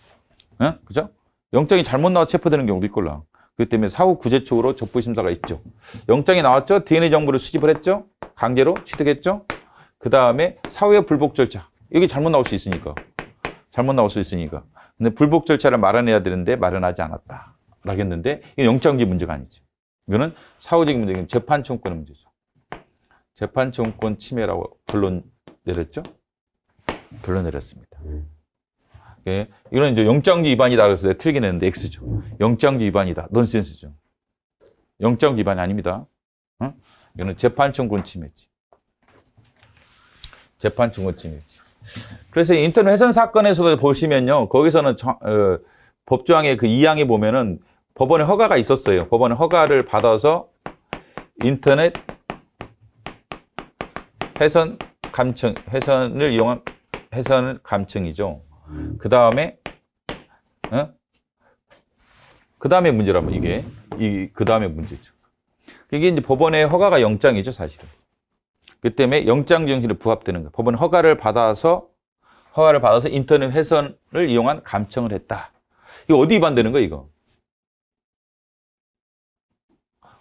예? 그죠? 영장이 잘못 나와 체포되는 경우도 있걸라. 그렇기 때문에 사후 구제 쪽으로 적부심사가 있죠. 영장이 나왔죠? DNA 정보를 수집을 했죠? 강제로 취득했죠? 그 다음에 사후의 불복 절차. 이게 잘못 나올 수 있으니까. 잘못 나올 수 있으니까. 근데 불복 절차를 마련해야 되는데 마련하지 않았다. 라겠는데, 이건 영장주의 문제가 아니죠. 이거는 사후적인 문제는 재판청권의 문제죠. 재판청권 침해라고 결론 내렸죠? 결론 내렸습니다. 예, 이건 이제 영장주의 위반이다. 그래서 내가 틀긴 했는데 X죠. 영장주의 위반이다. 넌센스죠. 영장주의 위반이 아닙니다. 이거는 재판청권 침해지. 재판청권 침해지. 그래서 인터넷 훼손 사건에서도 보시면요. 거기서는 법조항의 그 2항에 보면은 법원의 허가가 있었어요. 법원의 허가를 받아서 인터넷 훼손 감청, 훼손을 이용한 훼손 감청이죠. 그 다음에, 그 다음에 문제라면 이게, 그 다음에 문제죠. 이게 이제 법원의 허가가 영장이죠, 사실은. 그 때문에 영장 정신에 부합되는 거예요. 법원 허가를 받아서 인터넷 훼손을 이용한 감청을 했다. 이거 어디 위반되는 거예요, 이거?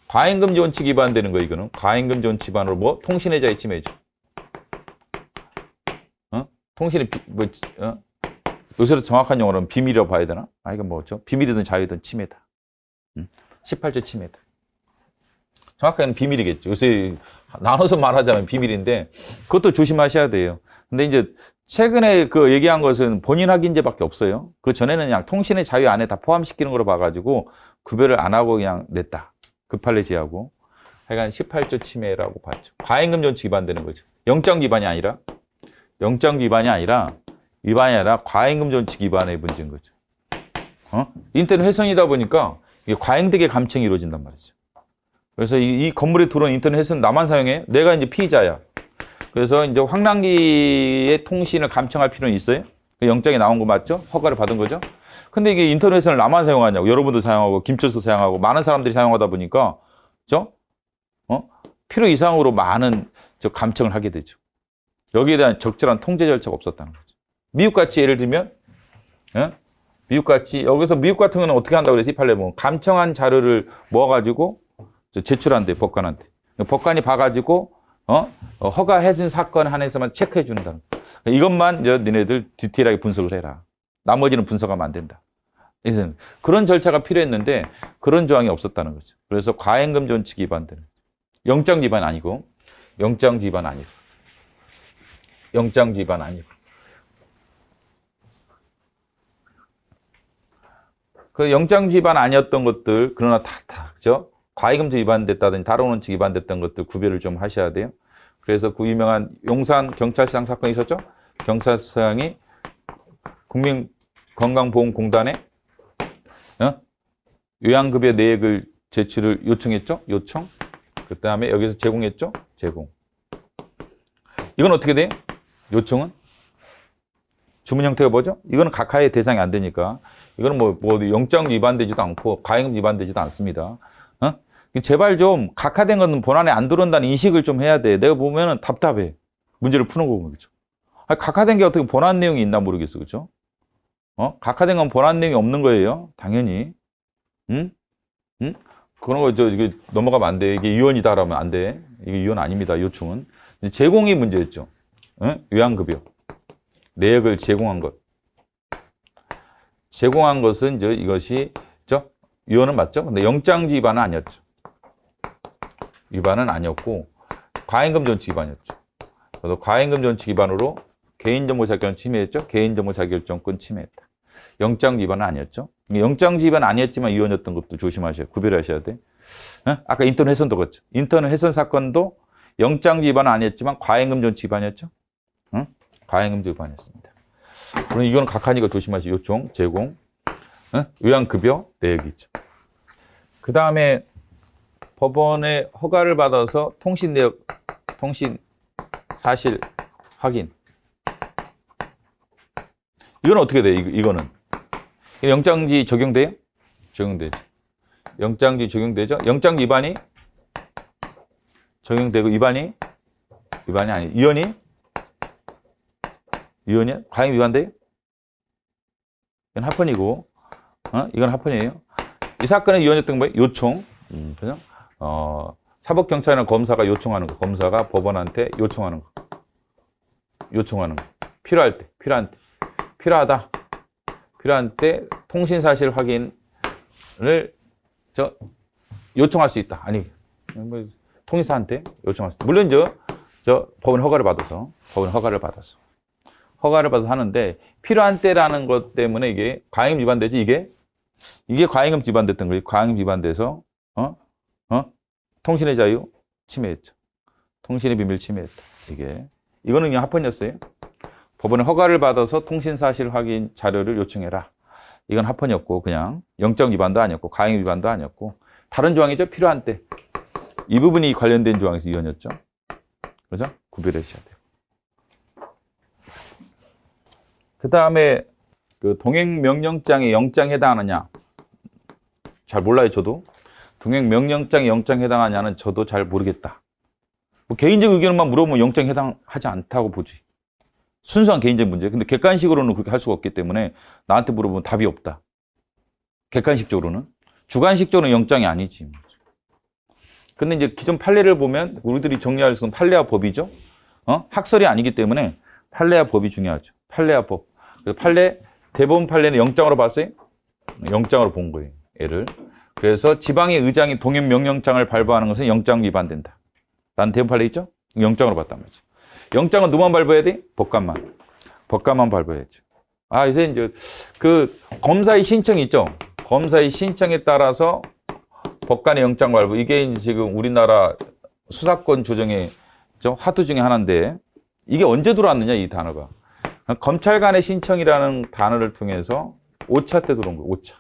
과잉금지 원칙 위반되는 거예요, 이거는. 과잉금지 원칙 위반으로 뭐? 통신의 자유 침해죠. 통신의, 요새로 정확한 용어로는 비밀이라고 봐야 되나? 아, 이건 뭐죠? 비밀이든 자유든 침해다. 18조 침해다. 정확하게는 비밀이겠죠. 요새 나눠서 말하자면 비밀인데, 그것도 조심하셔야 돼요. 근데 이제 최근에 그 얘기한 것은 본인 확인제밖에 없어요. 그 전에는 그냥 통신의 자유 안에 다 포함시키는 거로 봐가지고 구별을 안 하고 그냥 냈다. 급할래 제하고. 하여간 18조 침해라고 봤죠. 과잉금지 원칙 위반되는 거죠. 영장 위반이 아니라 과잉금지 원칙 위반의 문제인 거죠. 인터넷 훼손이다 보니까 이게 과잉되게 감청이 이루어진단 말이죠. 그래서 이 건물에 들어온 인터넷 훼손 나만 사용해? 내가 이제 피의자야. 그래서 이제 황랑기의 통신을 감청할 필요는 있어요? 영장이 나온 거 맞죠? 허가를 받은 거죠? 근데 이게 인터넷 훼손을 나만 사용하냐고. 여러분도 사용하고, 김철수 사용하고, 많은 사람들이 사용하다 보니까, 그죠? 필요 이상으로 많은 감청을 하게 되죠. 여기에 대한 적절한 통제 절차가 없었다는 거죠. 미국같이 예를 들면, 미국같이, 여기서 미국 같은 거는 어떻게 한다고 그랬지? 판례 보면 감청한 자료를 모아가지고 제출한대, 법관한테. 법관이 봐가지고, 허가해준 사건 한해서만 체크해 준다. 이것만 니네들 디테일하게 분석을 해라. 나머지는 분석하면 안 된다. 그런 절차가 필요했는데 그런 조항이 없었다는 거죠. 그래서 과잉금지 원칙 위반되는. 영장 위반 아니고, 영장 위반 아니고. 영장 위반 아니고. 그 영장 위반 아니었던 것들, 그러나 그죠? 과잉금지 위반됐다든지 다른 원칙 위반됐던 것들 구별을 좀 하셔야 돼요. 그래서 그 유명한 용산 경찰서장 사건이 있었죠? 경찰서장이 국민건강보험공단에 요양급여 내역을 제출을 요청했죠? 요청. 그 다음에 여기서 제공했죠? 제공. 이건 어떻게 돼요? 요청은? 주문 형태가 뭐죠? 이거는 각하의 대상이 안 되니까. 이거는 뭐 영장 위반되지도 않고 과잉금 위반되지도 않습니다. 제발 좀 각하된 거는 본안에 안 들어온다는 인식을 좀 해야 돼. 내가 보면은 답답해. 문제를 푸는 거 보면, 그죠? 각하된 게 어떻게 본안 내용이 있나 모르겠어, 그죠? 각하된 건 본안 내용이 없는 거예요. 당연히. 응? 그런 거, 이게 넘어가면 안 돼. 이게 유언이다라면 안 돼. 이게 유언 아닙니다, 요청은. 제공이 문제였죠. 요양급여. 내역을 제공한 것. 제공한 것은, 이것이, 유언은 맞죠? 근데 영장지 위반은 아니었죠. 위반은 아니었고, 과잉금지 원칙 위반이었죠. 그래서 과잉금지 원칙 위반으로 개인정보 자기결정 침해했죠? 개인정보 자기결정권 침해했다. 영장 위반은 아니었죠? 영장 위반 아니었지만 위헌이었던 것도 조심하셔야, 구별하셔야 돼. 아까 인터넷 훼손도 그렇죠. 인터넷 훼손 사건도 영장 위반은 아니었지만 과잉금지 원칙 위반이었죠? 과잉금지 위반이었습니다. 그럼 이거는 각하니까 조심하시고, 요청, 제공. 요양급여 내역이 있죠. 그 다음에 법원의 허가를 받아서 통신 내역, 통신 사실 확인. 이건 어떻게 돼? 이거는 영장지 적용돼요? 적용되죠. 영장지 적용되죠. 영장 위반이 적용되고 위반이 아니. 위헌이 과잉 위반돼요? 이건 합헌이고, 이건 합헌이에요. 이 사건의 위헌이었던 거 뭐예요? 요청. 그죠? 사법경찰이나 검사가 요청하는 거. 검사가 법원한테 요청하는 거. 필요할 때, 필요한 때 통신 사실 확인을 요청할 수 있다. 아니, 통신사한테 요청할 수 있다. 물론 법원 허가를 받아서 하는데, 필요한 때라는 것 때문에 이게 과잉 위반되지. 이게 과잉 위반됐던 거예요. 과잉 위반돼서 통신의 자유 침해했죠. 통신의 비밀 침해했다. 이거는 그냥 합헌이었어요. 법원의 허가를 받아서 통신 사실 확인 자료를 요청해라. 이건 합헌이었고, 그냥 영장 위반도 아니었고, 과잉 위반도 아니었고, 다른 조항이죠. 필요한 때. 이 부분이 관련된 조항에서 위헌이었죠. 그죠? 구별하셔야 돼요. 그 다음에 그 동행명령장에 영장에 해당하느냐? 잘 몰라요, 저도. 동행명령장에 영장에 해당하냐는 저도 잘 모르겠다. 뭐 개인적 의견만 물어보면 영장에 해당하지 않다고 보지. 순수한 개인적 문제. 근데 객관식으로는 그렇게 할 수가 없기 때문에 나한테 물어보면 답이 없다. 객관식적으로는. 주관식적으로는 영장이 아니지. 근데 이제 기존 판례를 보면 우리들이 정리할 수 있는 판례와 법이죠. 학설이 아니기 때문에 판례와 법이 중요하죠. 판례와 법. 그래서 대법원 판례는 영장으로 봤어요? 영장으로 본 거예요. 얘를. 그래서 지방의 의장이 동행명령장을 발부하는 것은 영장 위반된다. 라는 대법원 판례 있죠? 영장으로 봤단 말이죠. 영장은 누구만 발부해야 돼? 법관만 발부해야죠. 이제 그 검사의 신청이 있죠? 검사의 신청에 따라서 법관의 영장 발부. 이게 지금 우리나라 수사권 조정의 화두 중에 하나인데, 이게 언제 들어왔느냐, 이 단어가. 검찰 간의 신청이라는 단어를 통해서 5차 때 들어온 거예요. 5차.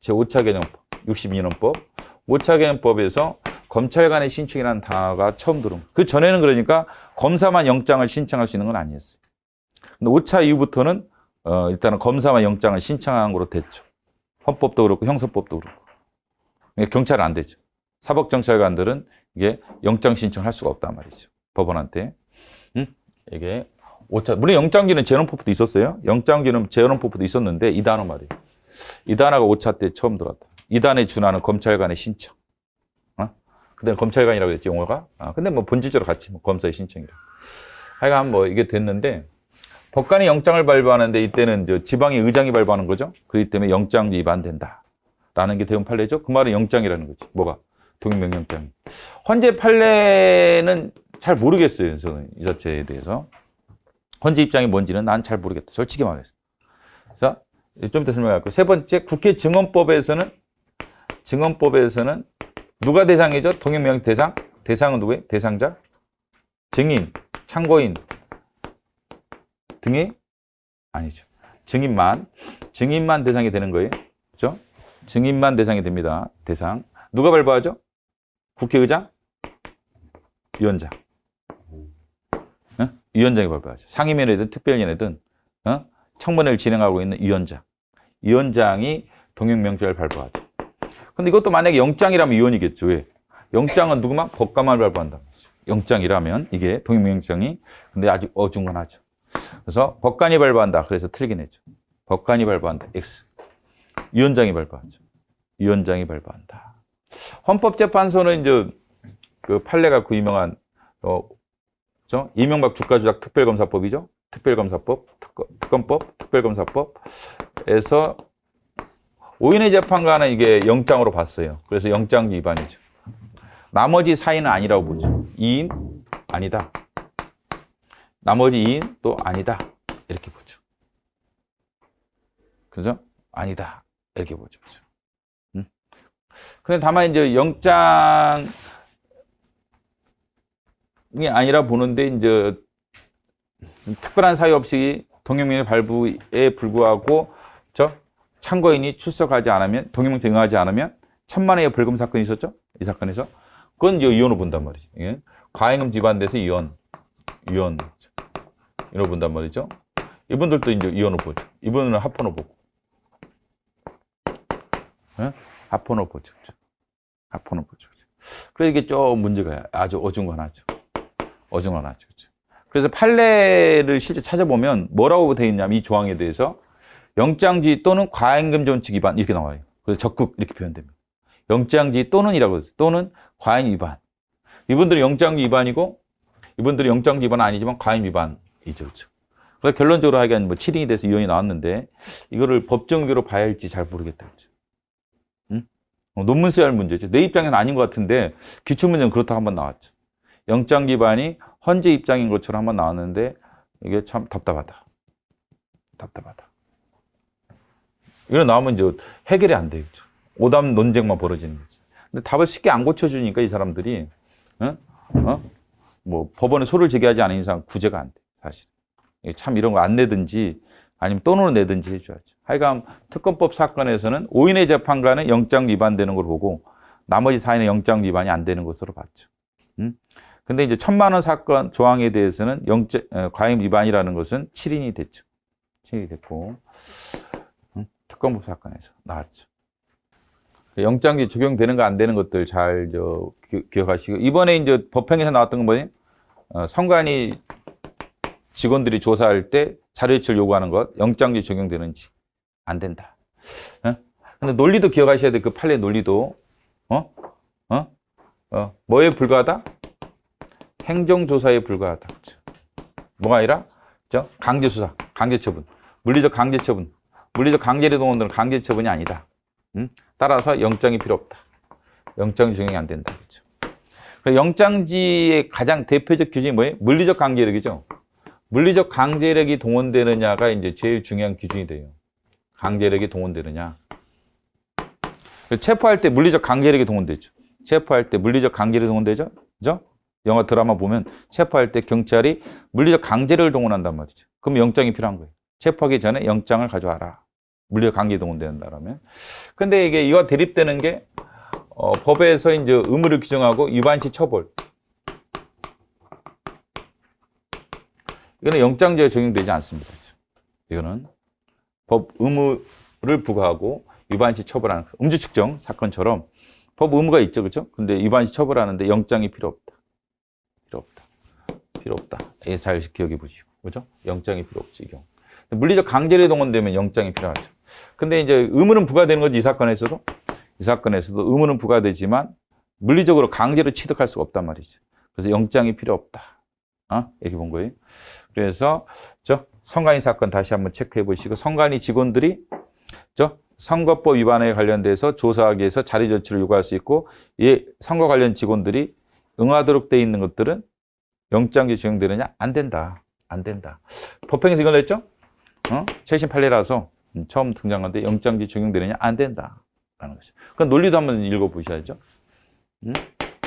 제5차 개정법, 62년법. 5차 개정법에서 검찰 간의 신청이라는 단어가 처음 들어온 거예요. 그 전에는 그러니까 검사만 영장을 신청할 수 있는 건 아니었어요. 근데 5차 이후부터는 일단은 검사만 영장을 신청한 거로 됐죠. 헌법도 그렇고 형사법도 그렇고. 경찰은 안 되죠. 사법경찰관들은 이게 영장 신청을 할 수가 없단 말이죠. 법원한테. 이게 5차. 물론 영장지는 재헌법도 있었어요. 영장지는 재헌법도 있었는데 이 단어 말이에요. 이 단어가 5차 때 처음 들어왔다. 이 단어에 준하는 검찰 간의 신청. 그때는 검찰관이라고 했지, 용어가. 근데 뭐 본질적으로 같이 검사의 신청이라. 하여간 뭐 이게 됐는데, 법관이 영장을 발부하는데 이때는 지방의 의장이 발부하는 거죠. 그렇기 때문에 영장 위반된다. 라는 게 대법원 판례죠. 그 말은 영장이라는 거지. 뭐가? 동행명령장. 헌재 판례는 잘 모르겠어요. 저는 이 자체에 대해서. 헌재 입장이 뭔지는 난 잘 모르겠다. 솔직히 말해서. 자, 좀 이따 설명할 거예요. 세 번째, 국회 증언법에서는 누가 대상이죠? 동행명령 대상? 대상은 누구예요? 대상자? 증인, 참고인 등이 아니죠. 증인만 대상이 되는 거예요. 그렇죠? 증인만 대상이 됩니다. 대상. 누가 발부하죠? 국회의장? 위원장. 위원장이 발부하죠. 상임위원회든 특별위원회든 청문회를 진행하고 있는 위원장이 동행명령을 발부하죠. 근데 이것도 만약에 영장이라면 위헌이겠죠. 왜? 영장은 누구만? 법관만 발부한다. 영장이라면 이게 동행명령장이 근데 아주 어중간하죠. 그래서 법관이 발부한다. 그래서 틀리긴 했죠. 법관이 발부한다. X. 위원장이 발부하죠. 위원장이 발부한다. 헌법재판소는 이제 그 판례가 그 유명한 이명박 주가조작 특별검사법이죠. 특별검사법, 특검법, 특별검사법에서 5인의 재판관은 이게 영장으로 봤어요. 그래서 영장 위반이죠. 나머지 4인은 아니라고 보죠. 2인 아니다. 나머지 2인 또 아니다. 이렇게 보죠. 그죠? 아니다. 이렇게 보죠. 근데 다만 이제 영장이 아니라 보는데 이제 특별한 사유 없이 동행명령 발부에 불구하고 참고인이 출석하지 않으면, 동의명령 응하지 않으면 1,000만 원의 벌금 사건이 있었죠? 이 사건에서. 그건 이제 위헌을 본단 말이죠. 예? 과잉금 위반돼서 위헌. 이걸 본단 말이죠. 이분들도 이제 위헌을 보죠. 이분은 합헌을 보고. 예? 합헌을 보죠. 합헌을 보죠. 그래서 이게 좀 문제가 아주 어중간하죠. 어중간하죠. 그래서 판례를 실제 찾아보면 뭐라고 되어 있냐면 이 조항에 대해서 영장지휘 또는 과잉금 원칙 위반 이렇게 나와요. 그래서 적극 이렇게 표현됩니다. 영장지휘 또는이라고 해서 또는 과잉 위반. 이분들은 영장지휘 위반이고 이분들은 영장지휘 위반은 아니지만 과잉 위반이죠. 그렇죠. 그래서 결론적으로 하기엔 뭐 7인이 돼서 위헌이 나왔는데 이거를 법정교로 봐야 할지 잘 모르겠다. 그렇죠. 응? 논문 써야 할 문제죠. 내 입장에는 아닌 것 같은데 기출문제는 그렇다고 한번 나왔죠. 영장지휘 위반이 헌재 입장인 것처럼 한번 나왔는데 이게 참 답답하다. 이거 나오면 이제 해결이 안 돼요. 오답 논쟁만 벌어지는 거죠. 근데 답을 쉽게 안 고쳐주니까 이 사람들이 뭐 법원에 소를 제기하지 않은 이상 구제가 안 돼. 사실 참 이런 거 안 내든지 아니면 돈으로 내든지 해줘야죠. 하여간 특검법 사건에서는 5인의 재판관은 영장 위반되는 걸 보고 나머지 4인의 영장 위반이 안 되는 것으로 봤죠. 근데 이제 1,000만 원 사건 조항에 대해서는 과잉 위반이라는 것은 7인이 됐죠. 7인이 됐고 특검법 사건에서 나왔죠. 영장이 적용되는가 안 되는 것들 잘 기억하시고 이번에 이제 법행에서 나왔던 건 뭐니? 선관위 직원들이 조사할 때 자료 제출 요구하는 것 영장이 적용되는지 안 된다. 근데 논리도 기억하셔야 돼. 그 판례 논리도 뭐에 불과하다? 행정조사에 불과하다. 뭐가 아니라 강제수사, 강제처분, 물리적 강제처분, 물리적 강제리 동원들은 강제처분이 아니다. 따라서 영장이 필요 없다. 영장 적용이 안 된다. 그렇죠. 영장지의 가장 대표적 기준이 뭐예요? 물리적 강제력이죠. 물리적 강제력이 동원되느냐가 이제 제일 중요한 기준이 돼요. 강제력이 동원되느냐. 체포할 때 물리적 강제력이 동원되죠. 체포할 때 물리적 강제력이 동원되죠. 그죠? 영화 드라마 보면 체포할 때 경찰이 물리적 강제력을 동원한단 말이죠. 그럼 영장이 필요한 거예요. 체포하기 전에 영장을 가져와라. 물리적 강제 동원된다라면. 근데 이거 대립되는 게 법에서 이제 의무를 규정하고 위반시 처벌. 이거는 영장제에 적용되지 않습니다. 이거는 법 의무를 부과하고 위반시 처벌하는 음주 측정 사건처럼 법 의무가 있죠, 그렇죠? 근데 위반시 처벌하는데 영장이 필요 없다. 필요 없다. 예, 잘 기억해 보시고, 그렇죠? 영장이 필요 없지, 이 경우. 물리적 강제력이 동원되면 영장이 필요하죠. 근데 이제 의무는 부과되는 거지, 이 사건에서도 의무는 부과되지만 물리적으로 강제로 취득할 수가 없단 말이죠. 그래서 영장이 필요 없다. 이렇게 본 거예요. 그래서 선관위 사건 다시 한번 체크해 보시고 선관위 직원들이 선거법 위반에 관련돼서 조사하기 위해서 자료 제출을 요구할 수 있고 선거 관련 직원들이 응하도록 돼 있는 것들은 영장이 적용되느냐? 안 된다. 법행에서 이걸 냈죠? 최신 판례라서 처음 등장하는데 영장이 적용되느냐? 안 된다. 라는 것이죠. 그럼 논리도 한번 읽어보셔야죠.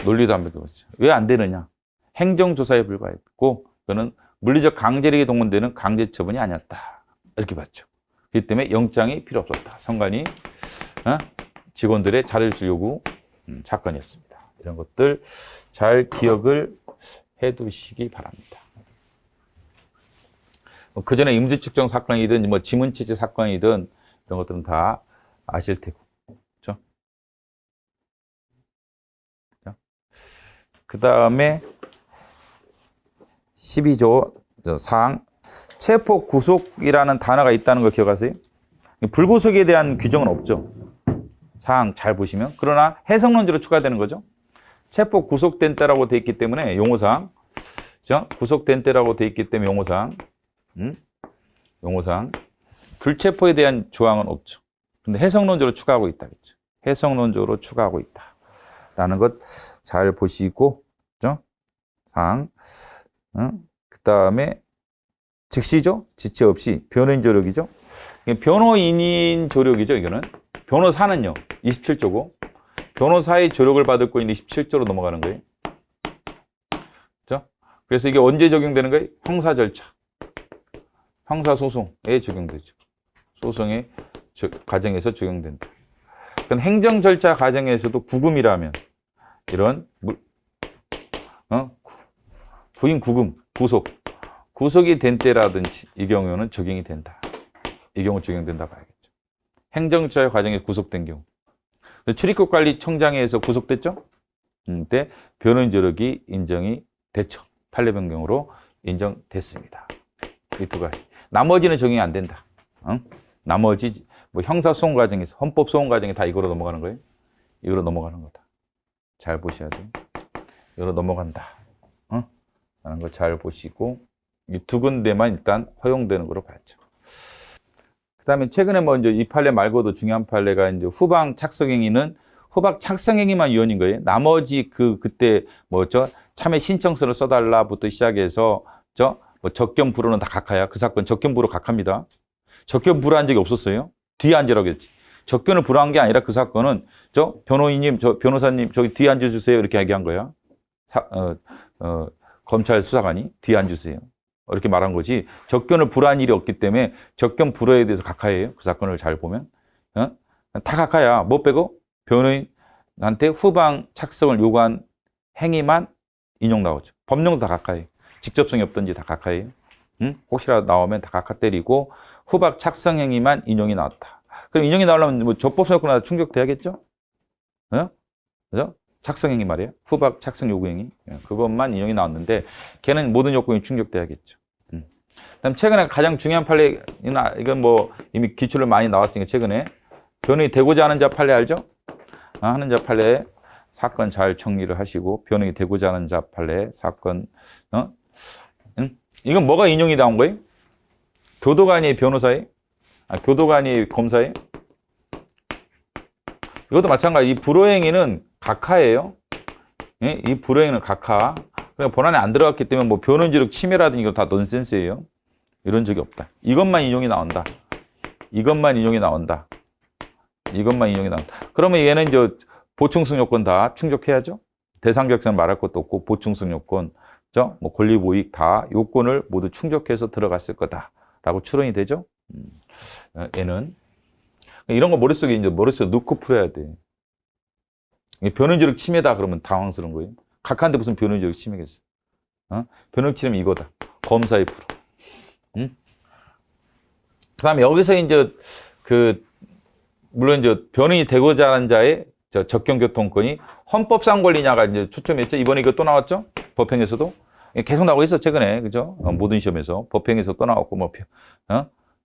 논리도 한번 읽어보시죠. 왜 안 되느냐? 행정조사에 불과했고 그거는 물리적 강제력이 동원되는 강제처분이 아니었다. 이렇게 봤죠. 그렇기 때문에 영장이 필요 없었다. 선관위 직원들의 자료 제출 요구 사건이었습니다. 이런 것들 잘 기억을 해두시기 바랍니다. 그 전에 임시 측정 사건이든 뭐 지문취재 사건이든 이런 것들은 다 아실 테고, 그렇죠? 그 다음에 12조 사항 체포 구속이라는 단어가 있다는 걸 기억하세요? 불구속에 대한 규정은 없죠. 사항 잘 보시면. 그러나 해석론지로 추가되는 거죠. 체포 구속된 때라고 돼 있기 때문에 용어상, 그죠? 구속된 때라고 돼 있기 때문에 용어상 불체포에 대한 조항은 없죠. 근데 해석론적으로 추가하고 있다. 그렇죠? 해석론적으로 추가하고 있다라는 것 잘 보시고, 그죠? 사항. 그 다음에 즉시죠? 지체 없이 변호인 조력이죠. 변호인인 조력이죠. 이거는 변호사는요 27조고 변호사의 조력을 받을 거 있는 27조로 넘어가는 거예요. 그렇죠? 그래서 이게 언제 적용되는 거예요? 형사 절차, 형사 소송에 적용되죠. 소송에 과정에서 적용된다. 그럼 행정 절차 과정에서도 구금이라면 이런 부인 구금, 구속이 된 때라든지 이 경우는 적용이 된다. 이 경우 적용된다 봐야겠죠. 행정처의 과정에 구속된 경우. 출입국관리청장회에서 구속됐죠? 그때 변호인 조력이 인정이 됐죠. 판례 변경으로 인정됐습니다. 이 두 가지. 나머지는 적용이 안 된다. 나머지 뭐 형사소송 과정에서 헌법소송 과정에 다 이거로 넘어가는 거예요. 이거로 넘어가는 거다. 잘 보셔야 돼요. 이거로 넘어간다. 라는 거 잘 보시고 이 두 군데만 일단 허용되는 거로 봤죠. 그 다음에 최근에 먼저 이 판례 말고도 중요한 판례가 이제 후방 착성행위는 후방 착성행위만 위헌인 거예요. 나머지 그때 뭐죠? 참여 신청서를 써달라부터 시작해서 뭐 적견 불허는 다 각하야. 그 사건 적견 불허 각하입니다. 적견 불허한 적이 없었어요. 뒤에 앉으라고 했지. 적견을 불허한 게 아니라 그 사건은 변호인님, 변호사님 저기 뒤에 앉아주세요. 이렇게 얘기한 거야. 검찰 수사관이 뒤에 앉으세요. 이렇게 말한 거지. 적견을 불허한 일이 없기 때문에 적견 불허에 대해서 각하예요. 그 사건을 잘 보면. 다 각하야. 뭐 빼고? 변호인한테 후방 착성을 요구한 행위만 인용 나오죠. 법령도 다 각하예요. 직접성이 없든지 다 각하예요. 혹시라도 나오면 다 각하 때리고 후방 착성 행위만 인용이 나왔다. 그럼 인용이 나오려면 뭐 적법성역구나 충족돼야겠죠? 그죠? 착성 행위 말이에요. 후방 착성 요구 행위. 그것만 인용이 나왔는데 걔는 모든 요건이 충족돼야겠죠. 그다음 최근에 가장 중요한 판례나 이건 뭐 이미 기출을 많이 나왔으니까 최근에 변호인이 되고자 하는 자 판례 알죠? 하는 자 판례 사건 잘 정리를 하시고 변호인이 되고자 하는 자 판례 사건 이건 뭐가 인용이 나온 거예요? 교도가 아니에요, 변호사예요? 교도가 아니에요, 검사예요? 이것도 마찬가지. 이 불허행위는 각하예요. 예? 이 불허행위는 각하. 그러니까 본안에 안 들어갔기 때문에 뭐 변호인지력 침해라든지 이거 다 넌센스예요. 이런 적이 없다. 이것만 인용이 나온다. 이것만 인용이 나온다. 이것만 인용이 나온다. 그러면 얘는 이제 보충성 요건 다 충족해야죠. 대상격선 말할 것도 없고 보충성 요건, 뭐 권리보익 다 요건을 모두 충족해서 들어갔을 거다라고 추론이 되죠. 얘는 이런 거 머릿속에 넣고 풀어야 돼. 변호인지력 침해다 그러면 당황스러운 거예요. 각하한테 무슨 변호인지력 침해겠어? 변호인 침해는 이거다. 검사의 불허. 그다음에 여기서 이제 물론 이제 변호인이 되고자 하는 자의 적경교통권이 헌법상 권리냐가 이제 초점이었죠. 이번에 이거 또 나왔죠. 법행에서도 계속 나오고 있어 최근에, 그죠? 모든 시험에서 법행에서 또 나왔고 뭐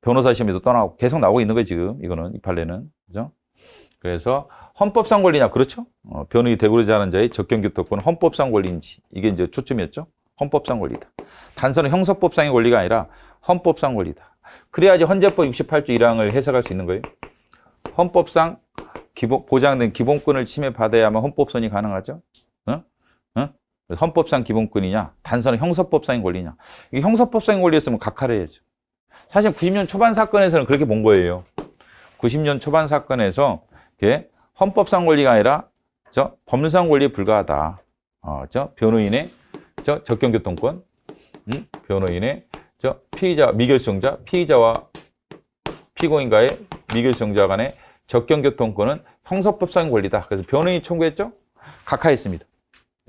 변호사 시험에서 또 나오고 계속 나오고 있는 거예요 지금. 이거는 이 판례는, 그죠? 그래서 헌법상 권리냐, 그렇죠? 변호인이 되고자 하는 자의 적경교통권은 헌법상 권리인지 이게 이제 초점이었죠. 헌법상 권리다. 단순한 형사법상의 권리가 아니라 헌법상 권리다. 그래야지 헌재법 68조 1항을 해석할 수 있는 거예요. 헌법상 보장된 기본권을 침해받아야만 헌법선이 가능하죠. 헌법상 기본권이냐, 단순한 형사법상의 권리냐. 이게 형사법상의 권리였으면 각하를 해야죠. 사실 90년 초반 사건에서는 그렇게 본 거예요. 90년 초반 사건에서 헌법상 권리가 아니라 법률상 권리에 불과하다. 변호인의 적경교통권, 변호인의 피의자, 미결수용자, 피의자와 피고인과의 미결수용자 간의 적경교통권은 형사법상 권리다. 그래서 변호인이 청구했죠? 각하했습니다.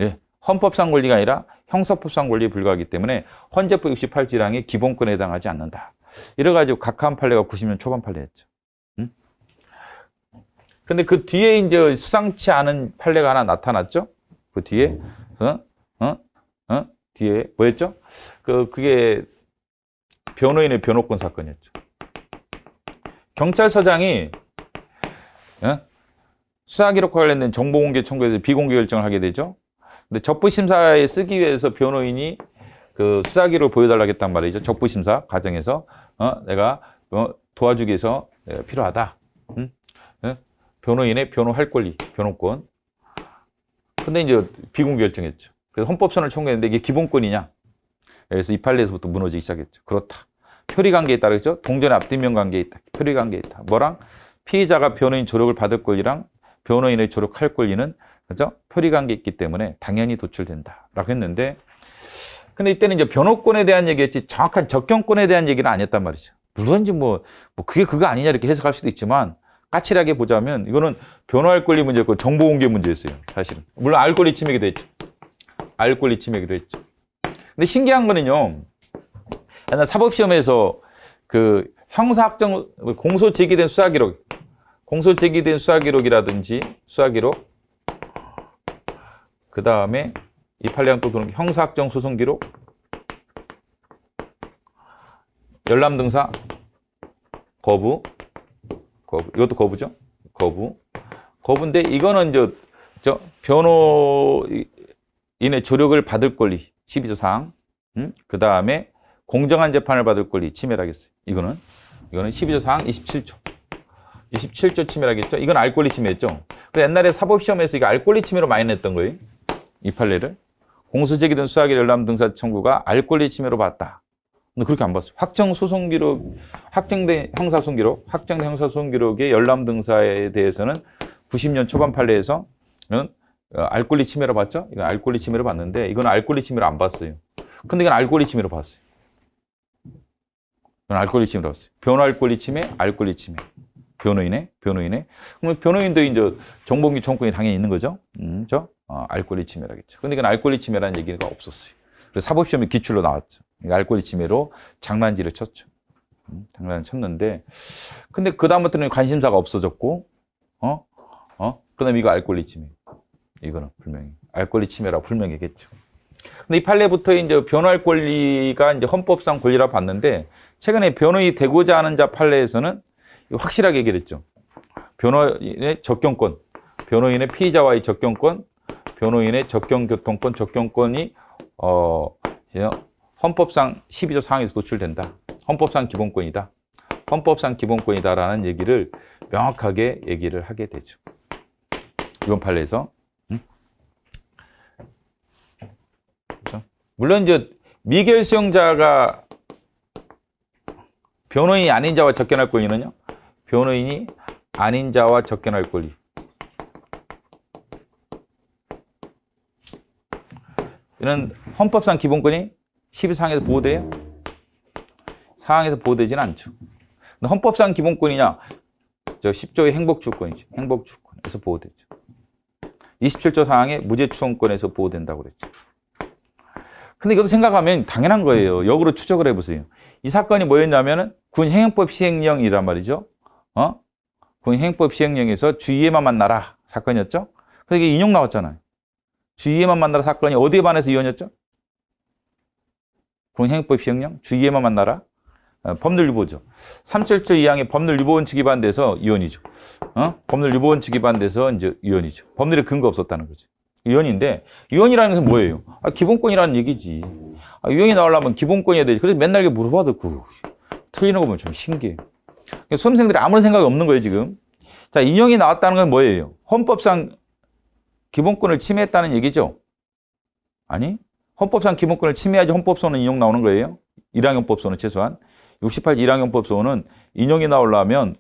예, 헌법상 권리가 아니라 형사법상 권리에 불과하기 때문에 헌재법 68조 1항의 기본권에 해당하지 않는다. 이래가지고 각하한 판례가 90년 초반 판례였죠. 근데 그 뒤에 이제 수상치 않은 판례가 하나 나타났죠? 그 뒤에, 뒤에 뭐였죠? 그게 변호인의 변호권 사건이었죠. 경찰서장이 수사기록과 관련된 정보공개 청구에서 비공개 결정을 하게 되죠. 근데 적부심사에 쓰기 위해서 변호인이 그 수사기록을 보여달라겠단 말이죠. 적부심사 과정에서 내가 도와주기 위해서 필요하다. 변호인의 변호할 권리, 변호권. 근데 이제 비공개 결정했죠. 그래서 헌법선을 청구했는데 이게 기본권이냐? 그래서 이 판례에서부터 무너지기 시작했죠. 그렇다. 표리관계에 따라 그랬죠. 동전의 앞뒷면 관계에 있다. 표리관계에 있다. 뭐랑? 피의자가 변호인 조력을 받을 권리랑 변호인의 조력할 권리는, 그죠? 표리관계에 있기 때문에 당연히 도출된다. 라고 했는데, 근데 이때는 이제 변호권에 대한 얘기였지 정확한 적경권에 대한 얘기는 아니었단 말이죠. 물론 이제 뭐 그게 그거 아니냐 이렇게 해석할 수도 있지만 까칠하게 보자면 이거는 변호할 권리 문제였고 정보 공개 문제였어요. 사실은. 물론 알 권리 침해기도 했죠. 알 권리 침해기도 했죠. 근데 신기한 거는요. 옛날 사법시험에서 그 형사확정 공소 제기된 수사기록, 공소 제기된 수사기록이라든지 수사기록, 그 다음에 이 판례랑 또 그런 형사확정 소송기록, 열람등사 거부, 이것도 거부죠. 거부인데 이거는 저 변호인의 조력을 받을 권리 12조 사항, 그 다음에 공정한 재판을 받을 권리 침해라겠어요. 이거는 12조 사항 27조 침해라겠죠. 이건 알 권리 침해였죠. 그래서 옛날에 사법시험에서 이거 알 권리 침해로 많이 냈던 거예요. 이 판례를 공소 제기된 수사기 열람 등사 청구가 알 권리 침해로 봤다. 근데 그렇게 안 봤어요. 확정된 형사소송 기록의 열람 등사에 대해서는 90년 초반 판례에서 알 권리 침해로 봤죠. 이건 알 권리 침해로 봤는데 이건 알 권리 침해로 안 봤어요. 근데 이건 알 권리 침해로 봤어요. 이건 알 권리 침해로 봤어요. 변호할 권리 침해, 알 권리 침해. 변호인의. 그러면 변호인도 이제 정보공개 청구권이 당연히 있는 거죠. 알 권리 침해라겠죠. 근데 이건 알 권리 침해라는 얘기가 없었어요. 그래서 사법시험에 기출로 나왔죠. 알 권리 침해로 장난질을 쳤죠. 장난을 쳤는데, 근데 그다음부터는 관심사가 없어졌고, 그 다음에 이거 알 권리 침해. 이거는 분명히 알 권리 침해라고 분명히겠죠. 근데 이 판례부터 이제 변호할 권리가 이제 헌법상 권리라고 봤는데, 최근에 변호인이 되고자 하는 자 판례에서는 확실하게 얘기했죠. 변호인의 적경권, 변호인의 피의자와의 적경권, 변호인의 적경교통권, 적경권이 헌법상 12조 사항에서 노출된다. 헌법상 기본권이다. 헌법상 기본권이다라는 얘기를 명확하게 얘기를 하게 되죠. 이번 판례에서. 그렇죠? 물론 이제 미결 수용자가 변호인이 아닌 자와 접견할 권리는요. 변호인이 아닌 자와 접견할 권리. 이는 헌법상 기본권이 12사항에서 보호돼요? 사항에서 보호되지는 않죠. 근데 헌법상 기본권이냐? 10조의 행복주권이죠. 행복주권에서 보호되죠. 27조 사항의 무죄추원권에서 보호된다고 그랬죠. 근데 이것도 생각하면 당연한 거예요. 역으로 추적을 해보세요. 이 사건이 뭐였냐면은 군행정법 시행령이란 말이죠. 군행정법 시행령에서 주의에만 만나라 사건이었죠. 근데 이게 인용 나왔잖아요. 주의에만 만나라 사건이 어디에 반해서 이혼이었죠? 군행정법 시행령 주의에만 만나라. 법률유보죠. 37조 2항의 법률유보원칙 위반돼서 이혼이죠. 법률유보원칙 위반돼서 이제 이혼이죠. 법률에 근거 없었다는 거죠. 이혼인데 이혼이라는 것은 뭐예요? 기본권이라는 얘기지. 이혼이 나오려면 기본권이어야 되지. 그래서 맨날 이렇게 물어봐도 틀리는 거 보면 좀 신기해. 수험생들이 아무런 생각이 없는 거예요 지금. 자, 인용이 나왔다는 건 뭐예요? 헌법상 기본권을 침해했다는 얘기죠? 아니, 헌법상 기본권을 침해해야지 헌법소는 인용 나오는 거예요. 1항헌법소는 최소한. 68조 1항헌법소는 인용이 나오려면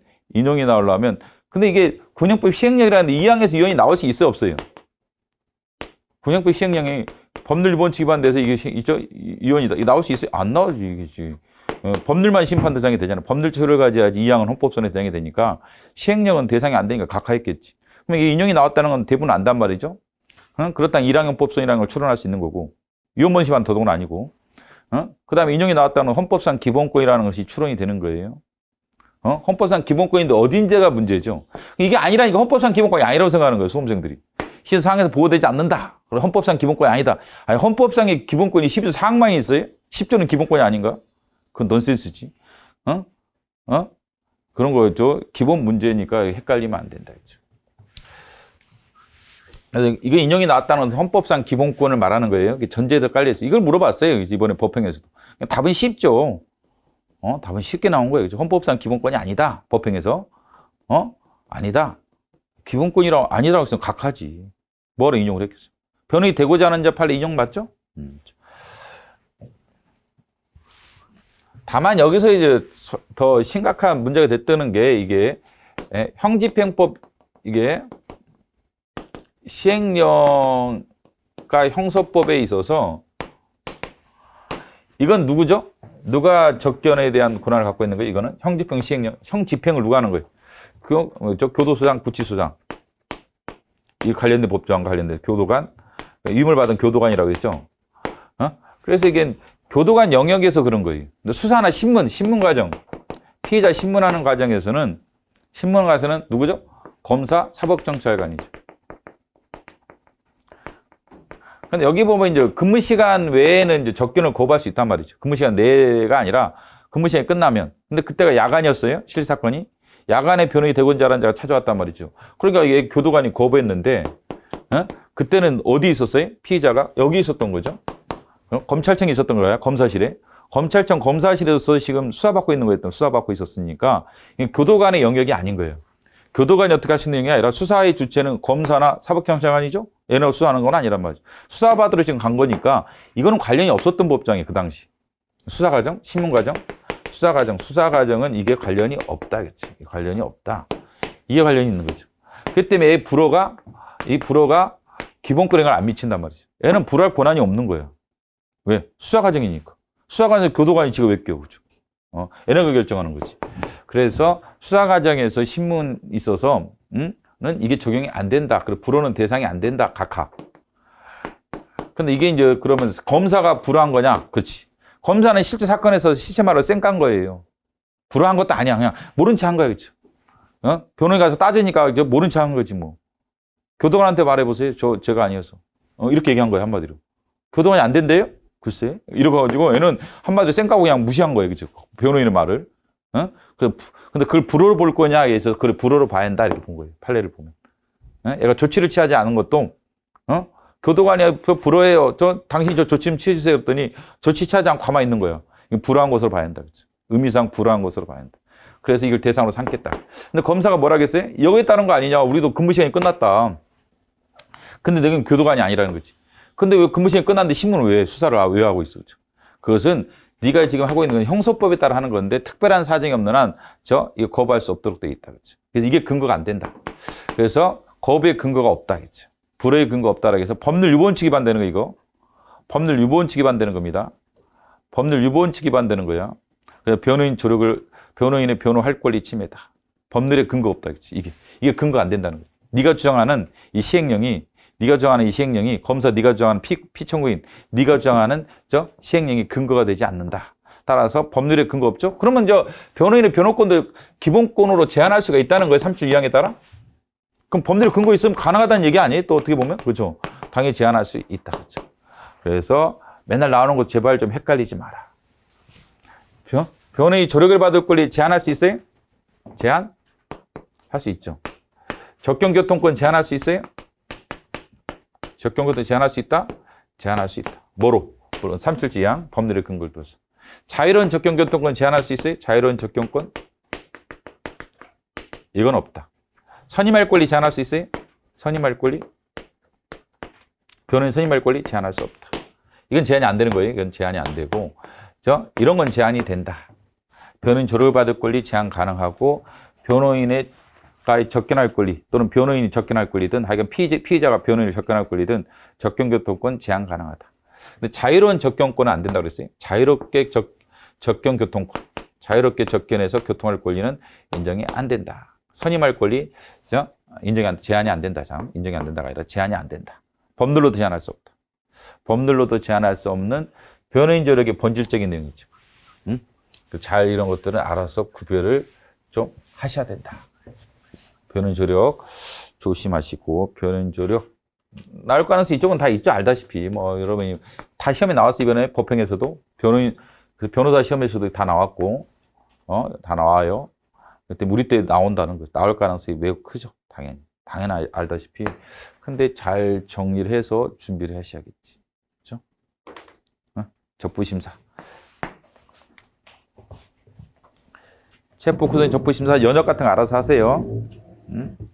근데 이게 군형법 시행령이라는데 2항에서 이혼이 나올 수 있어요 없어요? 군형법 시행령이 법률위반칙 위반돼서 이게 이혼이다. 이게 나올 수 있어요? 안 나오지 이게. 법률만 심판 대상이 되잖아요. 법률처를 가져야지 2항은 헌법선에 대상이 되니까 시행령은 대상이 안 되니까 각하했겠지. 그러면 이게 인용이 나왔다는 건 대부분 안단 말이죠. 그렇다면 1항헌법선이라는 걸 추론할 수 있는 거고 위헌번 심판 더더구나 아니고. 그 다음에 인용이 나왔다는 헌법상 기본권이라는 것이 추론이 되는 거예요. 헌법상 기본권인데 어딘지가 문제죠. 이게 아니라니까 헌법상 기본권이 아니라고 생각하는 거예요, 수험생들이. 12조 사항에서 보호되지 않는다. 그럼 헌법상 기본권이 아니다. 아니, 헌법상의 기본권이 12조 사항만 있어요? 10조는 기본권이 아닌가? 그건 넌센스지. 그런 거죠. 기본 문제니까 헷갈리면 안 된다. 그렇죠? 그래서 이거 인용이 나왔다는 건 헌법상 기본권을 말하는 거예요. 전제에도 깔려있어요. 이걸 물어봤어요. 이번에 법행에서도. 답은 쉽죠. 답은 쉽게 나온 거예요. 그렇죠? 헌법상 기본권이 아니다. 법행에서. 아니다. 기본권이라고 아니라고 했으면 각하지. 뭐로 인용을 했겠어요? 변호인이 되고자 하는 자 판례 인용 맞죠? 다만 여기서 이제 더 심각한 문제가 됐다는 게 이게 형집행법 이게 시행령과 형서법에 있어서 이건 누구죠? 누가 적견에 대한 권한을 갖고 있는 거예요? 이거는 형집행 시행령, 형집행을 누가 하는 거예요? 교도소장, 구치소장. 이 관련된 법조항과 관련된 교도관, 위임을 받은 교도관이라고 했죠. 그래서 이게 교도관 영역에서 그런 거예요. 수사나 신문 과정, 피해자 신문하는 과정에서는 누구죠? 검사, 사법경찰관이죠. 근데 여기 보면 이제 근무 시간 외에는 이제 적견을 거부할 수 있단 말이죠. 근무 시간 내가 아니라 근무 시간이 끝나면. 근데 그때가 야간이었어요. 실제 사건이. 야간에 변호인이 대검자라는 자가 찾아왔단 말이죠. 그러니까 이게 교도관이 거부했는데, 그때는 어디 있었어요? 피의자가 여기 있었던 거죠. 검찰청에 있었던 거예요. 검사실에. 검찰청 검사실에서 지금 수사받고 있는 거였던 수사받고 있었으니까 교도관의 영역이 아닌 거예요. 교도관이 어떻게 할 수 있는 영역이 아니라 수사의 주체는 검사나 사법경찰관이죠. 얘네가 수사하는 건 아니란 말이죠. 수사받으러 지금 간 거니까 이거는 관련이 없었던 법정이에요. 그 당시. 수사과정, 신문과정, 수사과정은 이게 관련이 없다겠죠. 관련이 없다. 이게 관련이 있는 거죠. 그 때문에 이 불허가 기본권행을 안 미친단 말이죠. 얘는 불허할 권한이 없는 거예요. 왜? 수사과정이니까. 수사과정에서 교도관이 지금 왜 껴? 그죠? 얘네가 결정하는 거지. 그래서 수사과정에서 신문 있어서, 는 이게 적용이 안 된다. 그리고 불허는 대상이 안 된다. 각하. 근데 이게 이제 그러면 검사가 불허한 거냐? 그렇지. 검사는 실제 사건에서 시체말로 쌩깐 거예요. 불허한 것도 아니야. 그냥 모른 체 한 거야. 그렇죠? 변호인 가서 따지니까 모른 체 한 거지 뭐. 교도관한테 말해보세요. 제가 아니어서. 이렇게 얘기한 거예요. 한마디로. 교도관이 안 된대요? 글쎄. 이래가지고 얘는 한마디로 쌩까고 그냥 무시한 거예요. 그죠? 변호인의 말을. 근데 그걸 불허로 볼 거냐? 해서 그걸 불허로 봐야 한다. 이렇게 본 거예요. 판례를 보면. 얘가 조치를 취하지 않은 것도, 교도관이 불허해요. 당신이 조치 좀 취해주세요. 했더니 조치 취하지 않고 가만히 있는 거예요. 불허한 것으로 봐야 한다. 그죠? 의미상 불허한 것으로 봐야 한다. 그래서 이걸 대상으로 삼겠다. 근데 검사가 뭐라 하겠어요? 여기에 따른 거 아니냐? 우리도 근무 시간이 끝났다. 근데 내가 교도관이 아니라는 거지. 근데 왜 근무 시간이 끝났는데 신문을 수사를 왜 하고 있어? 그죠? 그것은 네가 지금 하고 있는 건 형소법에 따라 하는 건데 특별한 사정이 없는 한 이거 거부할 수 없도록 되어 있다. 그렇죠? 그래서 이게 근거가 안 된다. 그래서 거부의 근거가 없다. 그렇죠? 불허의 근거 없다라고 해서 법률 유보원칙 위반되는 거 이거. 법률 유보원칙 위반되는 겁니다. 법률 유보원칙 위반되는 거야. 그래서 변호인의 변호할 권리 침해다. 법률에 근거 없다. 그렇지? 이게 근거 안 된다는 거야. 네가 주장하는 이 시행령이 검사 네가 주장하는 피청구인 네가 주장하는 시행령이 근거가 되지 않는다. 따라서 법률에 근거 없죠? 그러면 변호인의 변호권도 기본권으로 제한할 수가 있다는 거예요. 32항에 따라. 그럼 법률에 근거 있으면 가능하다는 얘기 아니에요? 또 어떻게 보면? 그렇죠. 당연히 제한할 수 있다. 그렇죠. 그래서 맨날 나오는 거 제발 좀 헷갈리지 마라. 변호인이 조력을 받을 권리 제한할 수 있어요? 제한? 할 수 있죠. 적경교통권 제한할 수 있어요? 적경교통 제한할 수 있다? 제한할 수 있다. 뭐로? 물론 37지향 법률의 근거를 둬서. 자유로운 적경교통권 제한할 수 있어요? 자유로운 적경권? 이건 없다. 선임할 권리 제한할 수 있어요? 선임할 권리? 변호인 선임할 권리 제한할 수 없다. 이건 제한이 안 되는 거예요. 이건 제한이 안 되고, 이런 건 제한이 된다. 변호인 조력을 받을 권리 제한 가능하고, 변호인의 접견할 권리 또는 변호인이 접견할 권리든 하여간 피의자가 변호인을 접견할 권리든 접견교통권 제한 가능하다. 근데 자유로운 접견권은 안 된다고 그랬어요. 자유롭게 접견교통권, 자유롭게 접견해서 교통할 권리는 인정이 안 된다. 선임할 권리 제한이 안 된다. 인정이 안 된다가 아니라 제한이 안 된다. 법률로도 제한할 수 없다. 법률로도 제한할 수 없는 변호인 조력의 본질적인 내용이죠. 잘 이런 것들은 알아서 구별을 좀 하셔야 된다. 변호인 조력 조심하시고, 변호인 조력 나올 가능성이 이쪽은 다 있죠. 알다시피 여러분이 다 시험에 나왔어. 이번에 법행에서도 변호사 시험에서도 다 나왔고, 다 나와요. 그때 우리 때 나온다는 거 나올 가능성이 매우 크죠. 당연히 알다시피. 근데 잘 정리를 해서 준비를 하셔야겠지. 그렇죠? 적부심사. 체포구속인 적부심사 연역 같은 거 알아서 하세요.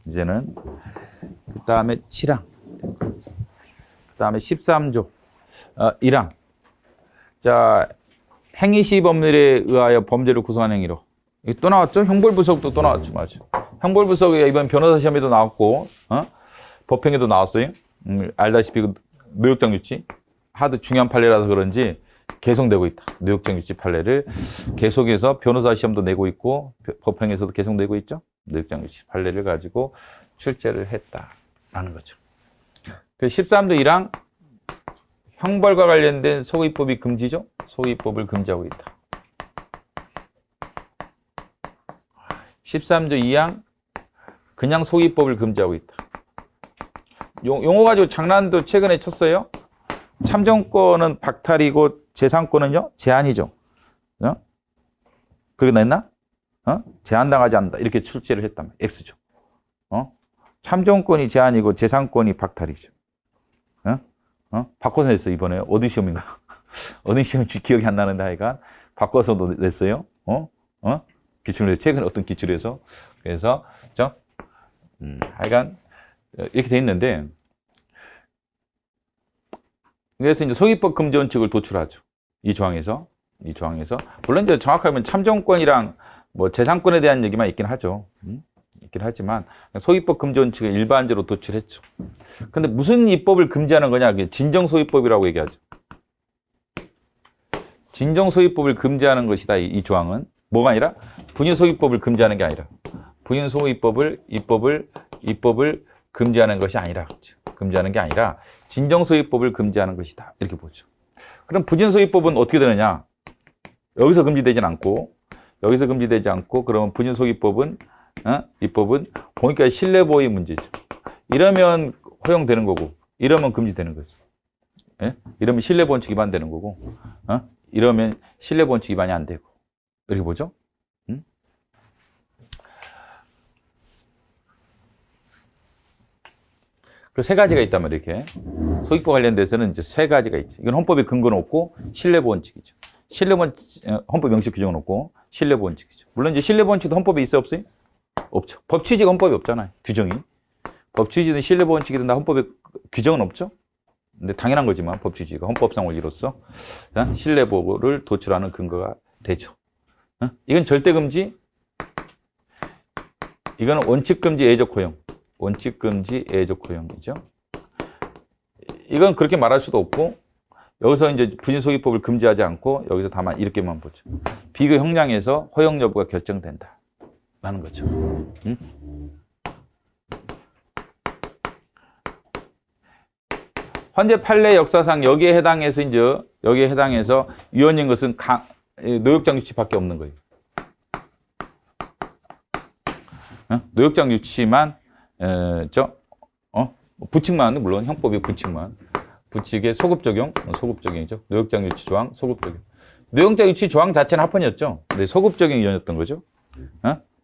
이제는. 그 다음에 7항. 그 다음에 13조. 1항. 자, 행위시 법률에 의하여 범죄를 구성한 행위로. 이게 또 나왔죠? 형벌부석도 또 나왔죠. 맞아. 형벌부석이 이번 변호사 시험에도 나왔고, 법행에도 나왔어요. 알다시피 노역장 유치. 하도 중요한 판례라서 그런지 계속되고 있다. 노역장 유치 판례를 계속해서 변호사 시험도 내고 있고 법형에서도 계속 내고 있죠. 노역장 유치 판례를 가지고 출제를 했다라는 거죠. 그래서 13조 1항 형벌과 관련된 소기법이 금지죠. 소기법을 금지하고 있다. 13조 2항 그냥 소기법을 금지하고 있다. 용어 가지고 장난도 최근에 쳤어요. 참정권은 박탈이고 재산권은요 제한이죠. 어? 그렇게 냈나? 제한당하지 않는다. 이렇게 출제를 했다면 X죠. 참정권이 제한이고 재산권이 박탈이죠. 바꿔서 냈어 이번에. 어디 시험인가? 어느 시험인지 기억이 안 나는데 하여간 바꿔서도 냈어요. 기출을 최근에 어떤 기출에서. 그래서 하여간 이렇게 돼 있는데, 그래서 이제 소기법 금지 원칙을 도출하죠. 이 조항에서. 물론 이제 정확하면 참정권이랑 뭐 재산권에 대한 얘기만 있긴 하죠. 있긴 하지만 소기법 금지 원칙을 일반적으로 도출했죠. 근데 무슨 입법을 금지하는 거냐? 진정소기법이라고 얘기하죠. 진정소기법을 금지하는 것이다. 이 조항은 뭐가 아니라 분인소기법을 금지하는 게 아니라 분인소기법을 입법을 금지하는 것이 아니라, 그렇죠. 금지하는 게 아니라 진정소기법을 금지하는 것이다. 이렇게 보죠. 그럼 부진소기법은 어떻게 되느냐? 여기서 금지되진 않고, 그러면 부진소기법은, 입법은 보니까 신뢰보호의 문제죠. 이러면 허용되는 거고, 이러면 금지되는 거죠. 예? 이러면 신뢰보호원칙 위반되는 거고, 이러면 신뢰보호원칙 위반이 안 되고, 이렇게 보죠. 그 세 가지가 있다면 이렇게 소기법 관련돼서는 이제 세 가지가 있죠. 이건 헌법에 근거는 없고 신뢰보원칙이죠. 헌법 명시 규정은 없고 신뢰보원칙이죠. 물론 이제 신뢰보원칙도 헌법에 있어 없어요? 없죠. 법 취지가 헌법에 없잖아요. 규정이. 법 취지든 신뢰보원칙이든 다 헌법에 규정은 없죠. 근데 당연한 거지만 법 취지가 헌법상 원리로서 신뢰보호를 도출하는 근거가 되죠. 이건 절대금지, 이거는 원칙금지 예외적 허용. 원칙금지 예외적 허용이죠. 이건 그렇게 말할 수도 없고, 여기서 이제 부진소기법을 금지하지 않고, 여기서 다만 이렇게만 보죠. 비교 형량에서 허용 여부가 결정된다. 라는 거죠. 헌재 판례 역사상 여기에 해당해서 위헌인 것은 노역장 유치밖에 없는 거예요. 노역장 유치만 부칙만, 물론 형법이 부칙의 소급 적용이죠. 노역장 유치 조항, 소급 적용. 노역장 유치 조항 자체는 합헌이었죠. 근데 소급 적용이 위헌이었던 거죠.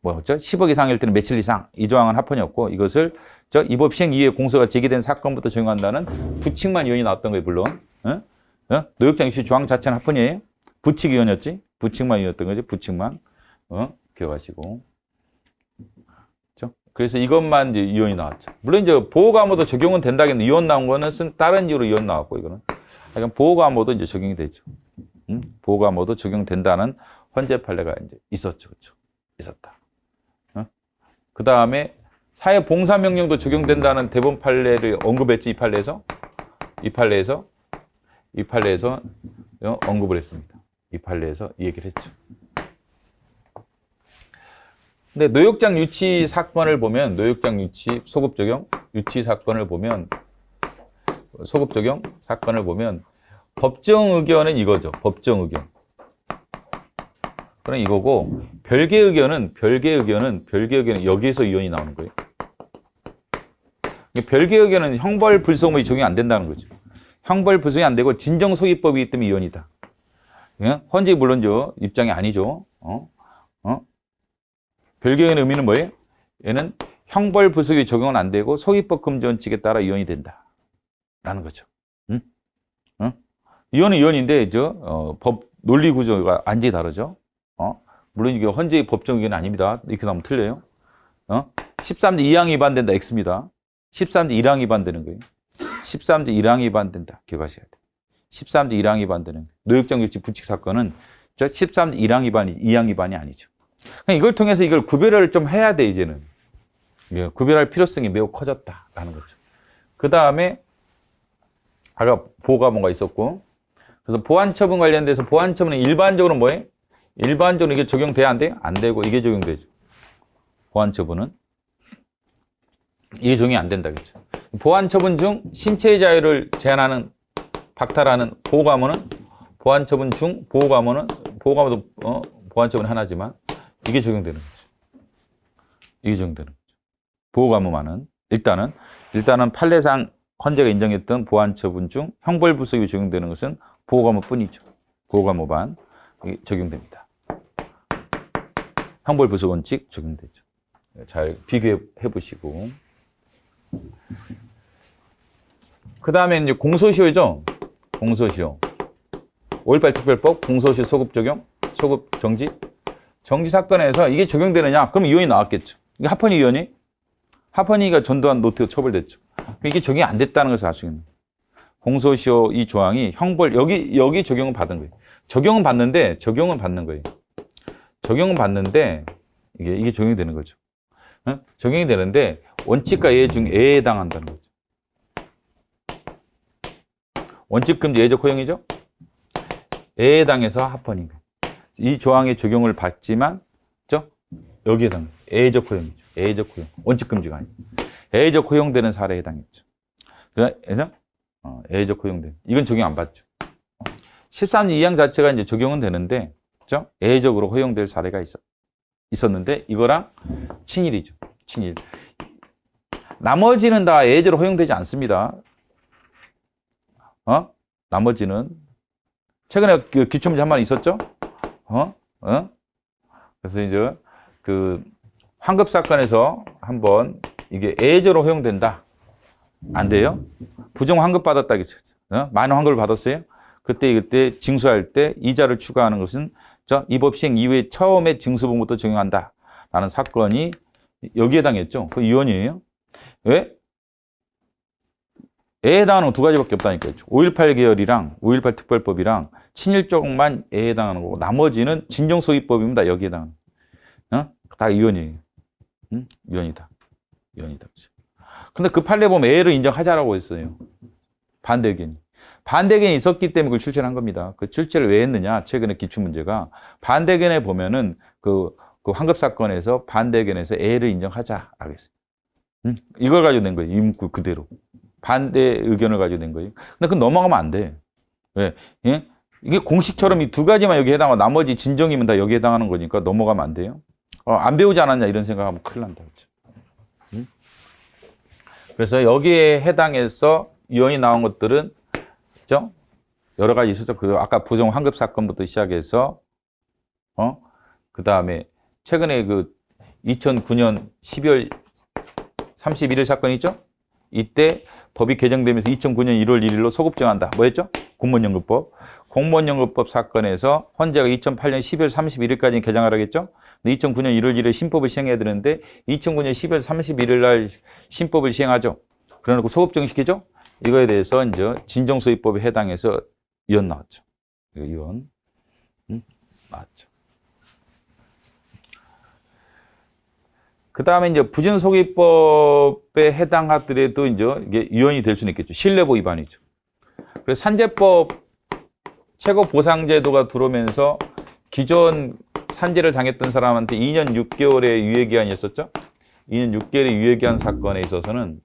뭐였죠? 10억 이상일 때는 며칠 이상. 이 조항은 합헌이었고, 이것을 이 법 시행 이후에 공소가 제기된 사건부터 적용한다는 부칙만 위헌이 나왔던 거예요, 물론. 노역장 유치 조항 자체는 합헌이에요. 부칙이 위헌이었지. 부칙만 위헌이었던 거지. 부칙만. 기억하시고. 그래서 이것만 이제 위헌이 나왔죠. 물론 이제 보호감호도 적용은 된다겠는데, 위헌 나온 거는 다른 이유로 위헌 나왔고, 이거는. 그러니까 보호감호도 이제 적용이 되죠. 보호감호도 적용된다는 헌재 판례가 이제 있었죠. 그렇죠. 있었다. 그 다음에 사회봉사명령도 적용된다는 대법원 판례를 언급했지, 이 판례에서 언급을 했습니다. 이 판례에서 이 얘기를 했죠. 근데 노역장 유치 사건을 보면, 노역장 유치 소급 적용 유치 사건을 보면, 법정 의견은 이거죠. 법정 의견. 그럼 이거고, 별개 의견은 여기에서 위헌이 나오는 거예요. 별개 의견은 형벌 불소음이 적용이 안 된다는 거죠. 형벌 불소음이 안 되고 진정소기법이기 때문에 위헌이다. 헌재 물론 입장이 아니죠. 별개의 의미는 뭐예요? 얘는 형벌 불소기 적용은 안 되고 소기법 금지 원칙에 따라 위헌이 된다. 라는 거죠. 위헌은 위헌인데, 법 논리 구조가 완전히 다르죠. 물론 이게 헌재의 법정 의견은 아닙니다. 이렇게 나오면 틀려요. 13조 2항 위반된다. X입니다. 13조 1항 위반되는 거예요. 13조 1항 위반된다. 기억하셔야 돼요. 13조 1항 위반되는 노역장 유치 부칙 사건은 13조 1항 위반이 2항 위반이 아니죠. 이걸 통해서 이걸 구별을 좀 해야 돼, 이제는. 구별할 필요성이 매우 커졌다라는 거죠. 그 다음에, 아까 보호감호가 있었고, 그래서 보완처분 관련돼서 보완처분은 일반적으로 뭐예요? 일반적으로 이게 적용돼야 안 돼요? 안 되고 이게 적용되죠. 보완처분은. 이게 적용이 안 된다 그랬죠. 보완처분 중 신체의 자유를 제한하는 박탈하는 보호감호는 보완처분 중 보호감호도 보완처분 하나지만 이게 적용되는 거죠. 이게 적용되는 거죠. 보호감호만은 일단은 판례상 헌재가 인정했던 보완처분 중 형벌부석이 적용되는 것은 보호감호뿐이죠. 보호감호만 적용됩니다. 형벌부석 원칙 적용되죠. 잘 비교해 보시고. 그 다음에 이제 공소시효죠. 공소시효. 5.18 특별법 공소시효 소급 적용, 소급 정지. 정지 사건에서 이게 적용되느냐? 그럼 이혼이 나왔겠죠. 이게 하퍼니 이혼이? 하퍼니가 전도한 노트가 처벌됐죠. 이게 적용이 안 됐다는 것을 알 수 있는 거예요. 공소시효 이 조항이 형벌, 여기 적용은 받은 거예요. 적용은 받는 거예요. 적용은 받는데, 이게 적용이 되는 거죠. 적용이 되는데, 원칙과 예외 중 예외에 해당한다는 거죠. 원칙금지 예외적 허용이죠? 예외에 해당해서 합헌인 거예요. 이 조항의 적용을 받지만, 그죠? 여기에 해당. 예외적 허용이죠. 예외적 허용. 원칙금지가 아니에요. 예외적 허용되는 사례에 해당했죠. 그래서, 예외적 허용되는. 이건 적용 안 받죠. 13조 2항 자체가 이제 적용은 되는데, 그죠? 예외적으로 허용될 사례가 있었는데, 이거랑 친일이죠. 친일. 나머지는 다 예외적으로 허용되지 않습니다. 나머지는. 최근에 그 기초문제 한 번 있었죠? 그래서 이제 그 환급 사건에서 한번 이게 예외적으로 허용된다. 안 돼요? 부정 환급 받았다. 많은 환급을 받았어요? 그때 징수할 때 이자를 추가하는 것은 이 법 시행 이후에 처음에 징수분부터 적용한다. 라는 사건이 여기에 해당했죠. 그 이혼이에요. 왜? 예에 해당하는 건 두 가지밖에 없다니까요. 5.18 계열이랑 5.18 특별법이랑 친일 쪽만 예에 해당하는 거고 나머지는 진정소위법입니다. 여기에 해당하는 다 이혼이에요. 이혼이다. 근데 그 판례 보면 예를 인정하자라고 했어요. 반대 의견이. 반대 의견이 있었기 때문에 그걸 출제를 한 겁니다. 그 출제를 왜 했느냐? 최근에 기출문제가 반대 의견에 보면은 그 환급 사건에서 반대 의견에서 예를 인정하자. 알겠어요. 이걸 가지고 낸 거예요. 이 문구 그대로. 반대 의견을 가지고 낸 거예요. 근데 그건 넘어가면 안 돼. 왜? 예? 이게 공식처럼 이 두 가지만 여기에 해당하고 나머지 진정이면 다 여기에 해당하는 거니까 넘어가면 안 돼요. 안 배우지 않았냐 이런 생각하면 큰일 난다. 그렇죠? 그래서 여기에 해당해서 이혼이 나온 것들은 그죠? 여러 가지 있었죠. 그 아까 부정 환급 사건부터 시작해서 그 다음에 최근에 그 2009년 12월 31일 사건이 있죠? 이때 법이 개정되면서 2009년 1월 1일로 소급 정한다. 뭐였죠? 공무원연금법. 공무원연금법 사건에서 헌재가 2008년 12월 31일까지 개정하라고 했죠? 근데 2009년 1월 1일에 신법을 시행해야 되는데 2009년 12월 31일 날 신법을 시행하죠. 그래놓고 소급 정시키죠? 이거에 대해서 이제 진정소위법에 해당해서 이혼 나왔죠. 이혼 나왔죠. 그 다음에 이제 부진소기법에 해당하더라도 이제 이게 위헌이 될 수는 있겠죠. 신뢰보 위반이죠. 그래서 산재법 최고보상제도가 들어오면서 기존 산재를 당했던 사람한테 2년 6개월의 유예기한이 있었죠. 2년 6개월의 유예기한 사건에 있어서는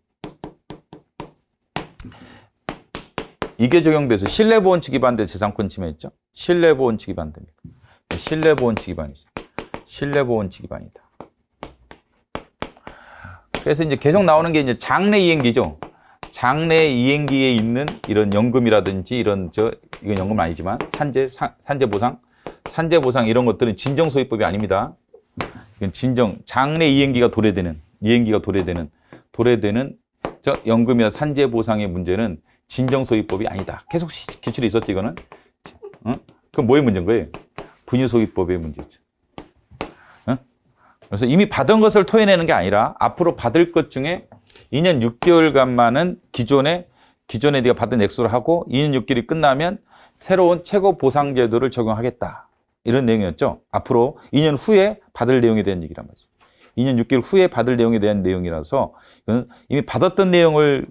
이게 적용돼서 신뢰보원칙 위반돼 재산권 침해했죠. 신뢰보원칙 위반됩니다. 신뢰보원칙 위반이죠. 신뢰보원칙 위반이다. 그래서 이제 계속 나오는 게 이제 장래 이행기죠. 장래 이행기에 있는 이런 연금이라든지 이건 연금은 아니지만 산재보상 이런 것들은 진정소위법이 아닙니다. 이건 장래 이행기가 도래되는 연금이나 산재보상의 문제는 진정소위법이 아니다. 계속 기출이 있었죠, 이거는. 그럼 뭐의 문제인 거예요? 분유소위법의 문제죠. 그래서 이미 받은 것을 토해내는 게 아니라 앞으로 받을 것 중에 2년 6개월간만은 기존에 네가 받은 액수를 하고 2년 6개월이 끝나면 새로운 최고보상제도를 적용하겠다. 이런 내용이었죠. 앞으로 2년 후에 받을 내용에 대한 얘기란 말이죠. 2년 6개월 후에 받을 내용에 대한 내용이라서 이건 이미 받았던 내용을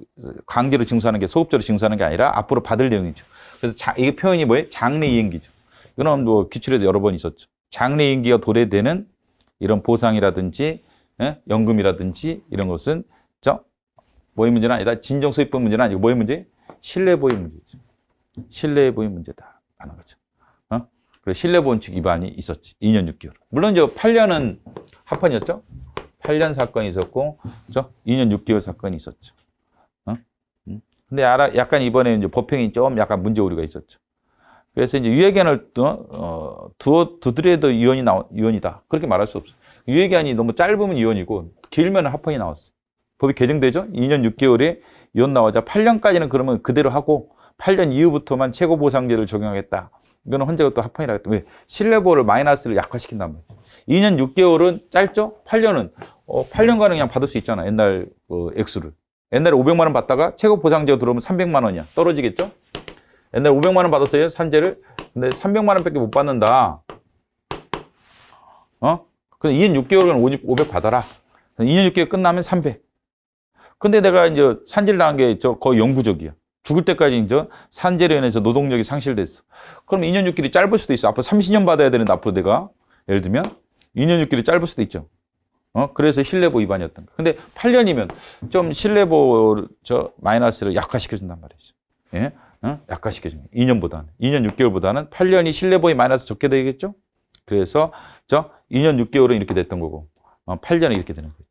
강제로 징수하는 게 소급적으로 징수하는 게 아니라 앞으로 받을 내용이죠. 그래서 이게 표현이 뭐예요? 장래이행기죠. 이거는 뭐 기출에도 여러 번 있었죠. 장래이행기가 도래되는 이런 보상이라든지 연금이라든지 이런 것은 뭐의 문제는 아니다. 진정소유법 문제는 아니고 뭐의 문제? 신뢰보유 문제죠. 신뢰보유 문제다 하는 거죠. 그래서 신뢰보원칙 위반이 있었지. 2년 6개월. 물론 이제 8년은 합헌이었죠. 8년 사건이 있었고, 2년 6개월 사건이 있었죠. 근데 약간 이번에 이제 법행이 좀 약간 문제 오류가 있었죠. 그래서 이제 유예기한을 두더라도 유언이다. 그렇게 말할 수 없어요. 유예기한이 너무 짧으면 유언이고 길면 합헌이 나왔어요. 법이 개정되죠? 2년 6개월에 유언 나오자 8년까지는 그러면 그대로 하고 8년 이후부터만 최고보상제를 적용하겠다. 이거는 헌재가 또 합헌이라고 했다. 왜? 신뢰보호를 마이너스를 약화시킨단 말이에요. 2년 6개월은 짧죠? 8년은 8년간은 그냥 받을 수 있잖아. 옛날 액수를. 옛날에 500만 원 받다가 최고보상제가 들어오면 300만 원이야. 떨어지겠죠? 옛날에 500만 원 받았어요. 산재를. 근데 300만 원밖에 못 받는다. 그럼 2년 6개월은 500 받아라. 2년 6개월 끝나면 300. 근데 내가 이제 산재를 당한 게 거의 영구적이야. 죽을 때까지 이제 산재로 인해서 노동력이 상실됐어. 그럼 2년 6개월이 짧을 수도 있어. 앞으로 30년 받아야 되는데 앞으로 내가 예를 들면 2년 6개월이 짧을 수도 있죠. 그래서 신뢰보호 위반이었던 거야. 근데 8년이면 좀 신뢰보호 마이너스를 약화시켜준단 말이죠. 예? 약화시켜주는 2년보다는 2년 6개월보다는 8년이 신뢰보호 마이너스 적게 되겠죠. 그래서 2년 6개월은 이렇게 됐던 거고 8년은 이렇게 되는 거죠.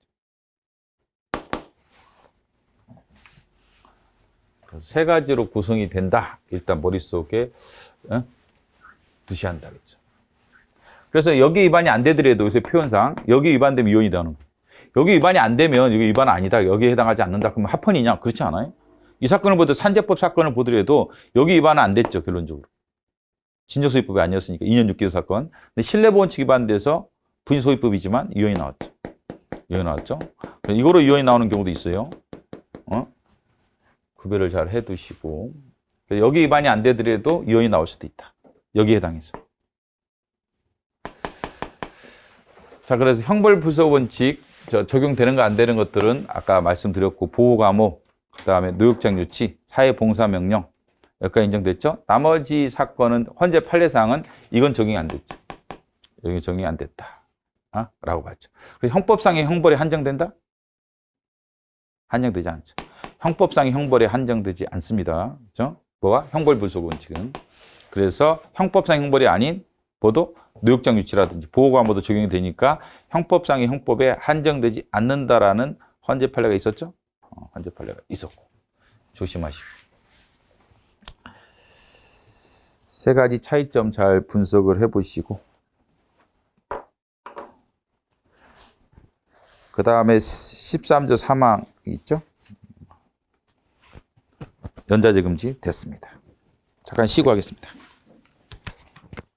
세 가지로 구성이 된다. 일단 머릿속에 두셔야 한다. 그랬죠. 그래서 여기 위반이 안 되더라도 요새 표현상 여기 위반되면 이혼이다 하는 거예요. 여기 위반이 안 되면 여기 위반은 아니다. 여기에 해당하지 않는다. 그러면 합헌이냐? 그렇지 않아요? 이 사건을 보더라도 산재법 사건을 보더라도 여기 위반은 안 됐죠. 결론적으로. 진정소유법이 아니었으니까 2년 6개월 사건. 근데 신뢰보원칙 위반돼서 부인소유법이지만 이혼이 나왔죠. 이혼이 나왔죠. 이거로 이혼이 나오는 경우도 있어요. 구별을 잘 해두시고 여기 위반이 안 되더라도 이혼이 나올 수도 있다. 여기에 해당해서. 자, 그래서 형벌부서원칙 적용되는 거 안 되는 것들은 아까 말씀드렸고 보호감호, 그다음에 노역장 유치, 사회봉사명령 여기까지 인정됐죠? 나머지 사건은 헌재 판례상은 이건 적용이 안 됐죠. 여기 적용이 안 됐다. 라고 봤죠. 그래서 형법상의 형벌이 한정된다? 한정되지 않죠. 형법상의 형벌이 한정되지 않습니다. 그렇죠? 뭐가? 형벌불소원칙은. 그래서 형법상 형벌이 아닌 뭐도 노역장 유치라든지 보호감호도 적용이 되니까 형법상의 형법에 한정되지 않는다라는 헌재 판례가 있었죠? 헌재 판례가 있었고 조심하시고. 세 가지 차이점 잘 분석을 해보시고 그 다음에 13조 사망이 있죠? 연좌제 금지 됐습니다. 잠깐 쉬고 하겠습니다.